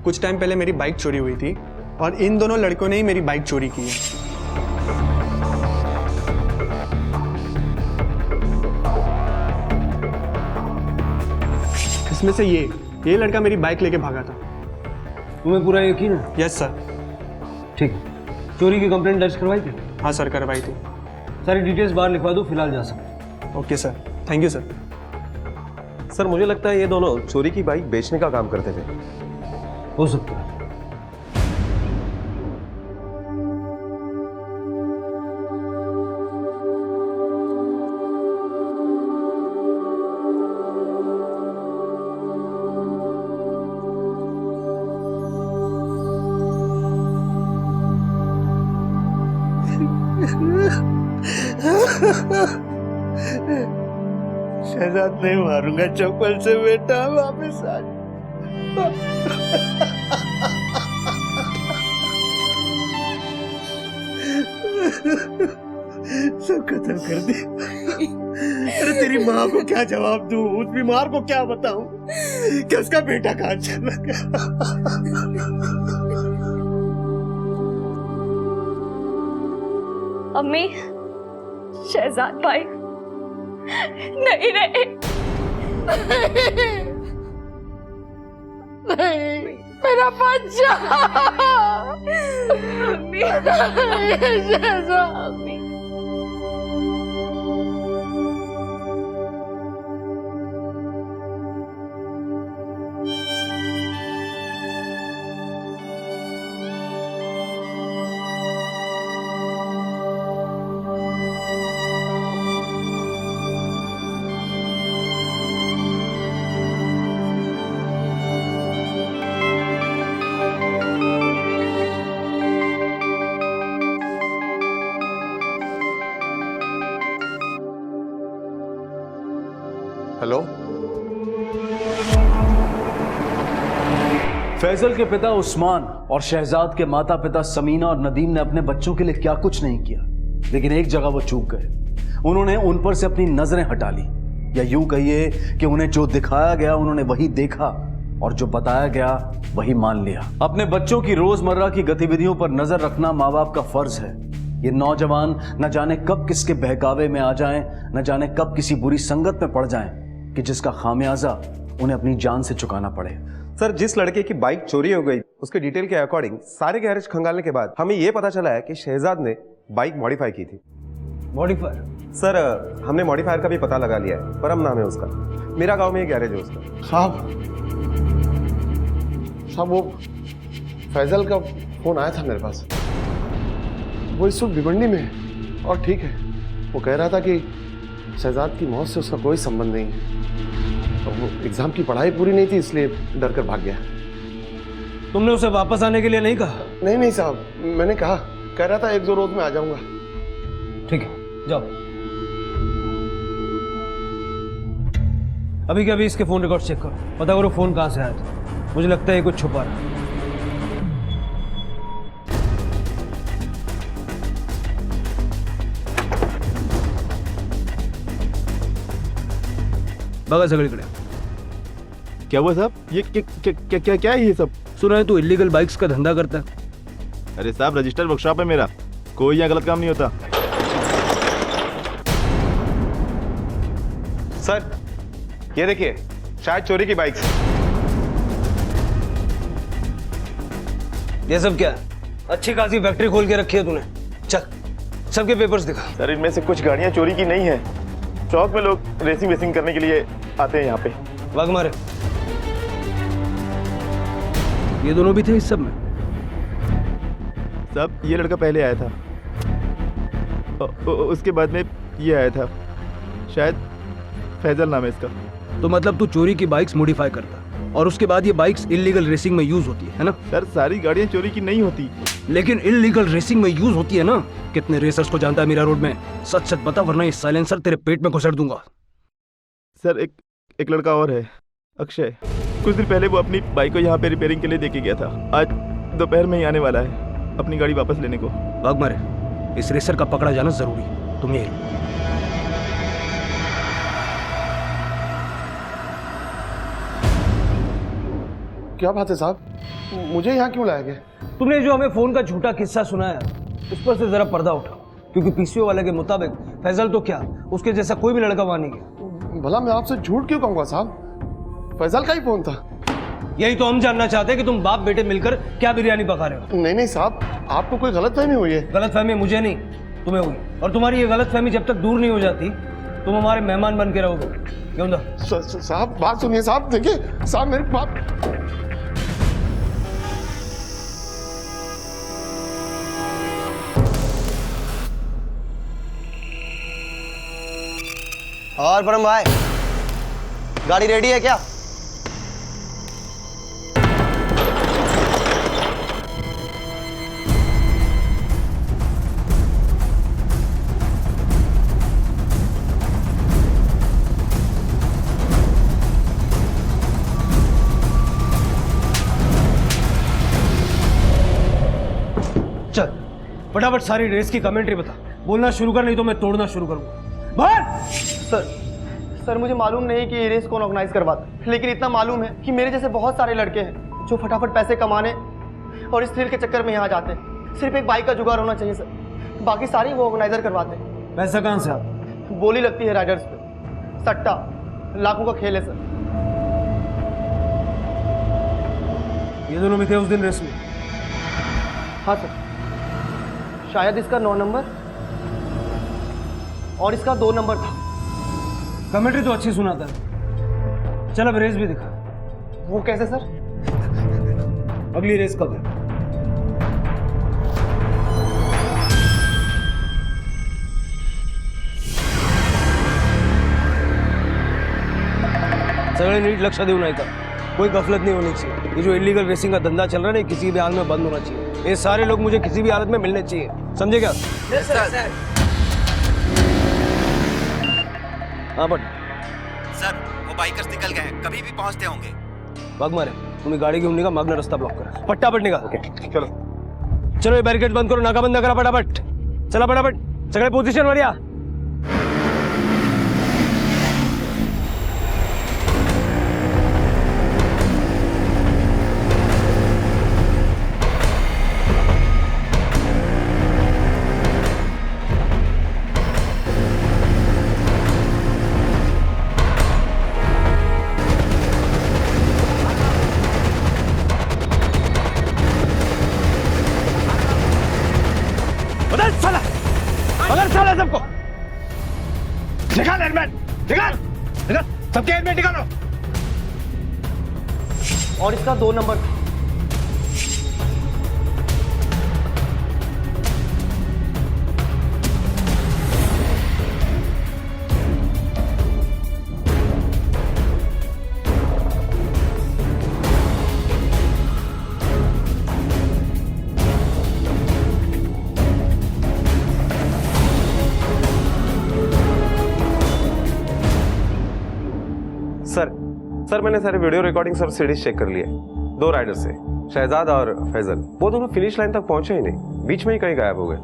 कुछ टाइम पहले मेरी बाइक चोरी हुई थी और इन दोनों लड़कों ने ही मेरी बाइक चोरी की है। इसमें से ये लड़का मेरी बाइक लेके भागा था। तुम्हें पूरा यकीन है? Yes sir. ठीक है, चोरी की कंप्लेंट दर्ज करवाई थी? हाँ सर, करवाई थी। सारी डिटेल्स बाहर लिखवा दो, फिलहाल जा सकते। Okay sir, thank you sir. Sir मुझे लगता है ये दोनों चोरी की बाइक बेचने का काम करते थे। हो सकता है। शहजाद नहीं मारूंगा चप्पल से बेटा, वापस आ सब खत्म कर दे। अरे तेरी माँ को क्या जवाब दूं, उस बीमार को क्या बताऊं कि उसका बेटा कहाँ चला गया। अम्मी, शहजाद भाई नहीं रहे। नहीं, मेरा बच्चा। शहजाद। फैजल के पिता उस्मान और शहजाद के माता पिता समीना और नदीम ने अपने बच्चों के लिए क्या कुछ नहीं किया, लेकिन एक जगह वो चूक गए। उन्होंने उन पर से अपनी नजरें हटा ली, या यूं कहिए कि उन्हें जो दिखाया गया उन्होंने वही देखा और जो बताया गया वही मान लिया। अपने बच्चों की रोजमर्रा की गतिविधियों पर नजर रखना माँ बाप का फर्ज है। ये नौजवान न जाने कब किसके बहकावे में आ जाएं, न जाने कब किसी बुरी संगत में पड़ जाएं कि जिसका खामियाजा उन्हें अपनी जान से चुकाना पड़े। सर, जिस लड़के की बाइक चोरी हो गई उसके डिटेल के अकॉर्डिंग सारे गैरेज खंगालने के बाद हमें यह पता चला है कि शहजाद ने बाइक मॉडिफाई की थी। मॉडिफायर? सर, हमने मॉडिफायर का भी पता लगा लिया है। परम नाम है उसका, मेरा गांव में एक गैरेज है उसका। साहब वो फैजल का फोन आया था मेरे पास। वो इस वक्त भिवंडी में है और ठीक है। वो कह रहा था कि शहजाद की मौत से उसका कोई संबंध नहीं है। तो वो एग्जाम की पढ़ाई पूरी नहीं थी इसलिए डर कर भाग गया। तुमने उसे वापस आने के लिए नहीं कहा? नहीं साहब, मैंने कहा, कह रहा था 1-2 रोज में आ जाऊंगा। ठीक है, जाओ। अभी के अभी इसके फोन रिकॉर्ड चेक करो, पता करो फोन कहां से आया था। मुझे लगता है ये कुछ छुपा रहा है। बघा सगळीकडे। क्या हुआ साहब? ये क्या है ये सब? सुना है तू इलीगल बाइक्स का धंधा करता है। अरे साहब, रजिस्टर्ड वर्कशॉप है मेरा, कोई यहाँ गलत काम नहीं होता। सर, ये देखिए, शायद चोरी की बाइक। ये सब क्या है? अच्छी खासी फैक्ट्री खोल के रखी है तूने। चल, सबके पेपर्स दिखा। सर, इनमें से कुछ गाड़ियां चोरी की नहीं है। चौक में लोग रेसिंग करने के लिए आते हैं यहाँ पे। वाग मारे। ये दोनों भी थे इस सब में? साहब, ये लड़का पहले आया था, उसके बाद में ये आया था, शायद फैजल नाम है इसका। तो मतलब तू चोरी की बाइक्स मॉडिफाई करता और उसके बाद ये बाइक्स इलीगल रेसिंग में यूज होती है ना? सर, सारी गाड़ियां चोरी की नहीं होती, लेकिन इलीगल रेसिंग में यूज होती है ना। कितने रेसर्स को जानता है मीरा रोड में? सच सच बता, वरना ये साइलेंसर तेरे पेट में घुसेड़ दूंगा। सर, एक लड़का और है, अक्षय। कुछ दिन पहले वो अपनी बाइक को यहाँ पे रिपेयरिंग के लिए देके गया था। आज दोपहर में ही आने वाला है अपनी गाड़ी वापस लेने को। भाग मारे, इस रेसर का पकड़ा जाना जरूरी। तुम ये क्या बात है साहब, मुझे यहाँ क्यों लाया गया? तुमने जो हमें फोन का झूठा किस्सा सुनाया उस पर से जरा पर्दा उठाओ, क्योंकि पीसीओ वाले के मुताबिक फैजल तो क्या, उसके जैसा कोई भी लड़का वहां नहीं गया। भला मैं आपसे झूठ क्यों कहूंगा साहब? फैजल का ही फोन था। यही तो हम जानना चाहते हैं कि तुम बाप बेटे मिलकर क्या बिरयानी पका रहे हो। नहीं साहब, आपको कोई गलतफहमी हुई है। गलतफहमी मुझे नहीं, तुम्हें हुई। और तुम्हारी ये गलतफहमी जब तक दूर नहीं हो जाती तुम हमारे मेहमान बन के रहोगे। क्यों ना? साहब बात सुनिए साहब, देखिए साहब मेरी बात। और परम भाई, गाड़ी रेडी है क्या? चल फटाफट सारी रेस की कमेंट्री बता। बोलना शुरू कर, नहीं तो मैं तोड़ना शुरू करूंगा। भाग! सर मुझे मालूम नहीं कि ये रेस कौन ऑर्गेनाइज करवाता है, लेकिन इतना मालूम है कि मेरे जैसे बहुत सारे लड़के हैं जो फटाफट पैसे कमाने और इस थ्रिल के चक्कर में यहाँ जाते हैं। सिर्फ एक बाइक का जुगाड़ होना चाहिए सर, बाकी सारी वो ऑर्गेनाइजर करवाते हैं। पैसा कहाँ से आता? बोली लगती है राइडर्स पे, सट्टा, लाखों का खेल है सर। ये दोनों भी थे उस दिन रेस में? हाँ सर, शायद इसका 9 नंबर और इसका 2 नंबर था। कमेंट्री तो अच्छी सुनाता है। चल अब रेस भी दिखा। वो कैसे सर? अगली रेस कब है? सगळे नीट लक्ष देऊ नाही का, कोई गफलत नहीं होनी चाहिए। ये जो इलीगल रेसिंग का धंधा चल रहा है ना, किसी भी हाल में बंद होना चाहिए। ये सारे लोग मुझे किसी भी हालत में मिलने चाहिए, समझे क्या? हाँ बट सर, वो बाइकर्स निकल गए हैं, कभी भी पहुंचते होंगे। भाग मारे तुम्ही गाडी घेऊन निघा, मागणं रस्ता ब्लॉक करा, पटापट निघा. ओके चलो चलो, हे बॅरिकेड बंद करू, नाका बंद करा पटापट. चला पटापट, सगळे पोझिशनवर या. सबको निकाल हेलमेट, निकाल निकाल, सबके हेलमेट निकालो. और इसका 2 नंबर. सर मैंने सारे वीडियो रिकॉर्डिंग्स और सीडीज चेक कर लिए. 2 राइडर्स से, शहजाद और फैजल, वो दोनों फिनिश लाइन तक पहुंचे ही नहीं, बीच में ही कहीं गायब हो गए.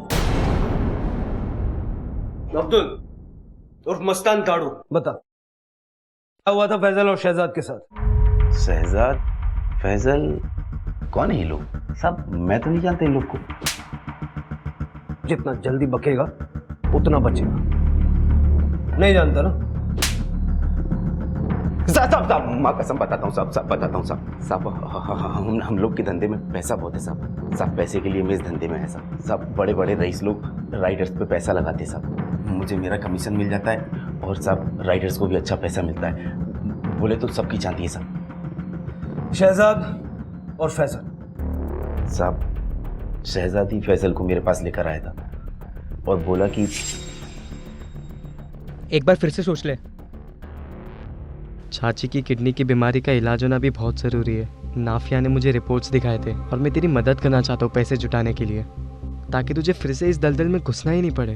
अब्दुल उर्फ मस्तान ताड़ू, बता क्या हुआ था फैजल और शहजाद के साथ? शहजाद, फैजल, कौन है ये लोग? सब मैं तो नहीं जानता इन लोग को. जितना जल्दी बकेगा उतना बचेगा. नहीं जानता ना? साहब माँ कसम बताता हूँ साहब बताता हूँ साहब हम लोग के धंधे में पैसा बहुत है साहब. पैसे के लिए मैं इस धंधे में है साहब. बड़े बड़े रईस लोग राइडर्स पे पैसा लगाते हैं साहब. मुझे मेरा कमीशन मिल जाता है और साहब राइडर्स को भी अच्छा पैसा मिलता है. बोले तो सबकी चाहती है साहब. शहजाद और फैजल? साहब शहजाद ही फैजल को मेरे पास लेकर आया था और बोला कि एक बार फिर से सोच ले. चाची की किडनी की बीमारी का इलाज होना भी बहुत ज़रूरी है. नाफिया ने मुझे रिपोर्ट्स दिखाए थे और मैं तेरी मदद करना चाहता हूँ पैसे जुटाने के लिए, ताकि तुझे फिर से इस दलदल में घुसना ही नहीं पड़े.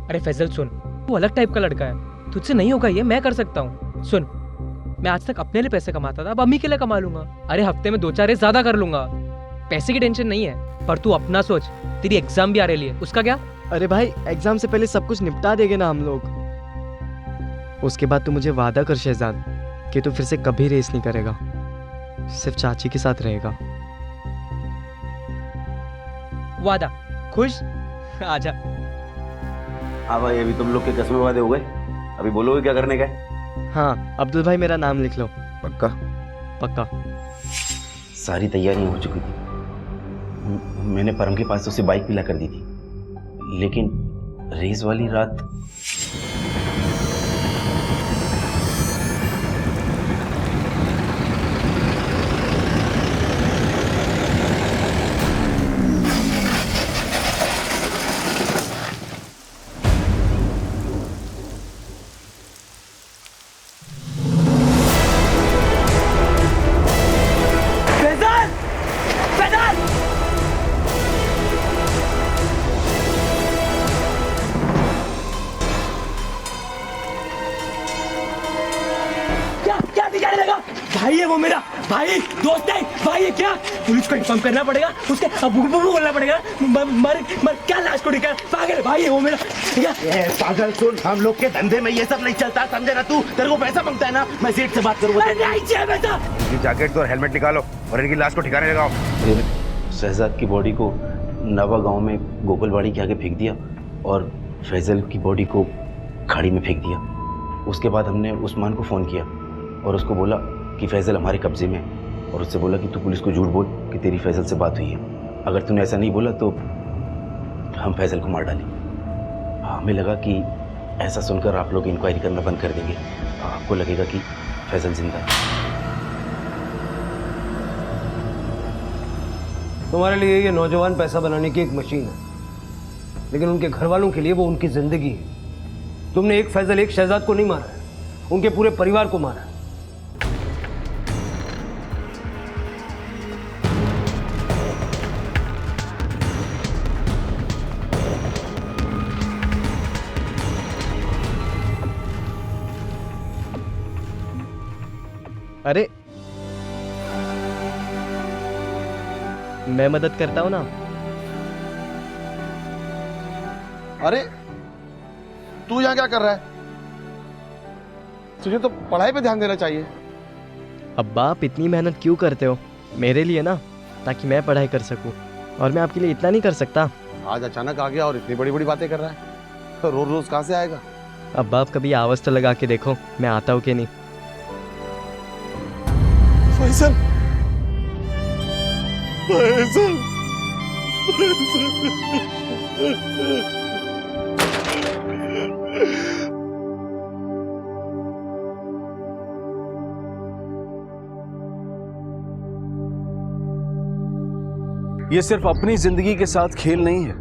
अरे फैजल सुन, वो अलग टाइप का लड़का है, तुझसे नहीं होगा ये, मैं कर सकता हूँ. सुन, मैं आज तक अपने लिए पैसे कमाता था, अब अम्मी के लिए कमा लूंगा. अरे हफ्ते में 2-4 रेस ज़्यादा कर लूंगा. पैसे की टेंशन नहीं है. पर तू अपना सोच, तेरी एग्जाम भी आ रही है, उसका क्या? अरे भाई एग्जाम से पहले सब कुछ निपटा देंगे ना हम लोग. उसके बाद तू मुझे वादा कर शहजाद कि तू फिर से कभी रेस नहीं करेगा, सिर्फ चाची के साथ रहेगा. वादा? खुश? आजा. हाँ भाई, अभी तुम लोग के कसमें वादे हो गए, अभी बोलोगे क्या करने का है? हाँ अब्दुल भाई, मेरा नाम लिख लो. पक्का? पक्का. सारी तैयारियां हो चुकी थी. मैंने परम के पास उसे बाइक पिला कर दी थी, लेकिन रेस वाली रात भाई है वो मेरा भाई, दोस्त है भाई. है क्या? पुलिस को इन्फॉर्म करना पड़ेगा, उसके अबू को बोलना पड़ेगा. मर मर क्या लाश को निकाल. पागल भाई है वो मेरा. पागल सुन, हम लोग के धंधे में ये सब नहीं चलता, समझे ना तू? तेरे को पैसा मांगता है ना, मैं सेठ से बात करूंगा. नहीं चाहिए पैसा. इनकी जैकेट और हेलमेट निकालो और इनकी लाश को ठिकाने लगाओ. शहजाद की बॉडी को नवा गांव में गोकुलवाड़ी के आगे फेंक दिया और फैजल की बॉडी को खाड़ी में फेंक दिया. उसके बाद हमने उस्मान को फ़ोन किया और उसको बोला कि फैजल हमारे कब्जे में है, और उससे बोला कि तू पुलिस को झूठ बोल कि तेरी फैजल से बात हुई है. अगर तूने ऐसा नहीं बोला तो हम फैजल को मार डालेंगे. हमें लगा कि ऐसा सुनकर आप लोग इंक्वायरी करना बंद कर देंगे, आपको लगेगा कि फैजल जिंदा है. तुम्हारे लिए ये नौजवान पैसा बनाने की एक मशीन है, लेकिन उनके घर वालों के लिए वो उनकी जिंदगी है. तुमने एक फैजल, एक शहजाद को नहीं मारा है, उनके पूरे परिवार को मारा है. अरे मैं मदद करता हूँ ना। अरे तू यहाँ क्या कर रहा है? तुझे तो पढ़ाई पे ध्यान देना चाहिए। अब्बा आप इतनी मेहनत क्यों करते हो? मेरे लिए ना, ताकि मैं पढ़ाई कर सकूं। और मैं आपके लिए इतना नहीं कर सकता। आज अचानक आ गया और इतनी बड़ी बड़ी बातें कर रहा है, तो रोज रोज कहाँ से आएगा? अब्बा आप कभी आवाज तो लगा के देखो, मैं आता हूँ कि नहीं। फैसल, ये सिर्फ अपनी जिंदगी के साथ खेल नहीं है,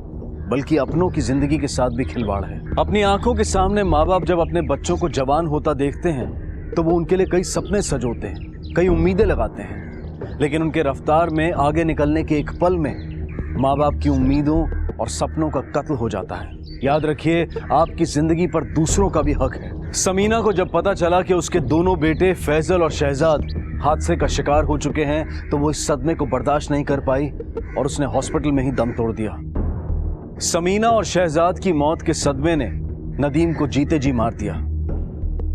बल्कि अपनों की जिंदगी के साथ भी खिलवाड़ है। अपनी आंखों के सामने माँ बाप जब अपने बच्चों को जवान होता देखते हैं तो वो उनके लिए कई सपने सजोते हैं, कई उम्मीदें लगाते हैं, लेकिन उनके रफ्तार में आगे निकलने के एक पल में माँ बाप की उम्मीदों और सपनों का कत्ल हो जाता है। याद रखिए, आपकी जिंदगी पर दूसरों का भी हक है। समीना को जब पता चला कि उसके दोनों बेटे फैजल और शहजाद हादसे का शिकार हो चुके हैं तो वो इस सदमे को बर्दाश्त नहीं कर पाई और उसने हॉस्पिटल में ही दम तोड़ दिया। समीना और शहजाद की मौत के सदमे ने नदीम को जीते जी मार दिया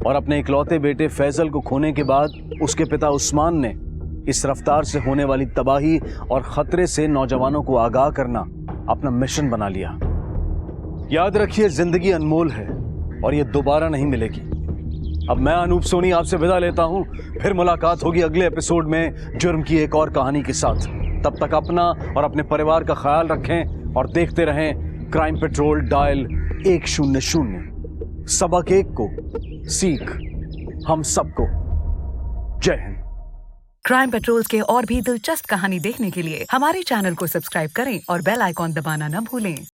और अपने इकलौते बेटे फैजल को खोने के बाद उसके पिता उस्मान ने इस रफ्तार से होने वाली तबाही और खतरे से नौजवानों को आगाह करना अपना मिशन बना लिया। याद रखिए, जिंदगी अनमोल है और ये दोबारा नहीं मिलेगी। अब मैं अनूप सोनी आपसे विदा लेता हूं, फिर मुलाकात होगी अगले एपिसोड में जुर्म की एक और कहानी के साथ। तब तक अपना और अपने परिवार का ख्याल रखें और देखते रहें क्राइम पेट्रोल डायल 100। सबक एक को सीख हम सबको। जय हिंद। क्राइम पेट्रोल के और भी दिलचस्प कहानी देखने के लिए हमारे चैनल को सब्सक्राइब करें और बेल आइकॉन दबाना न भूलें।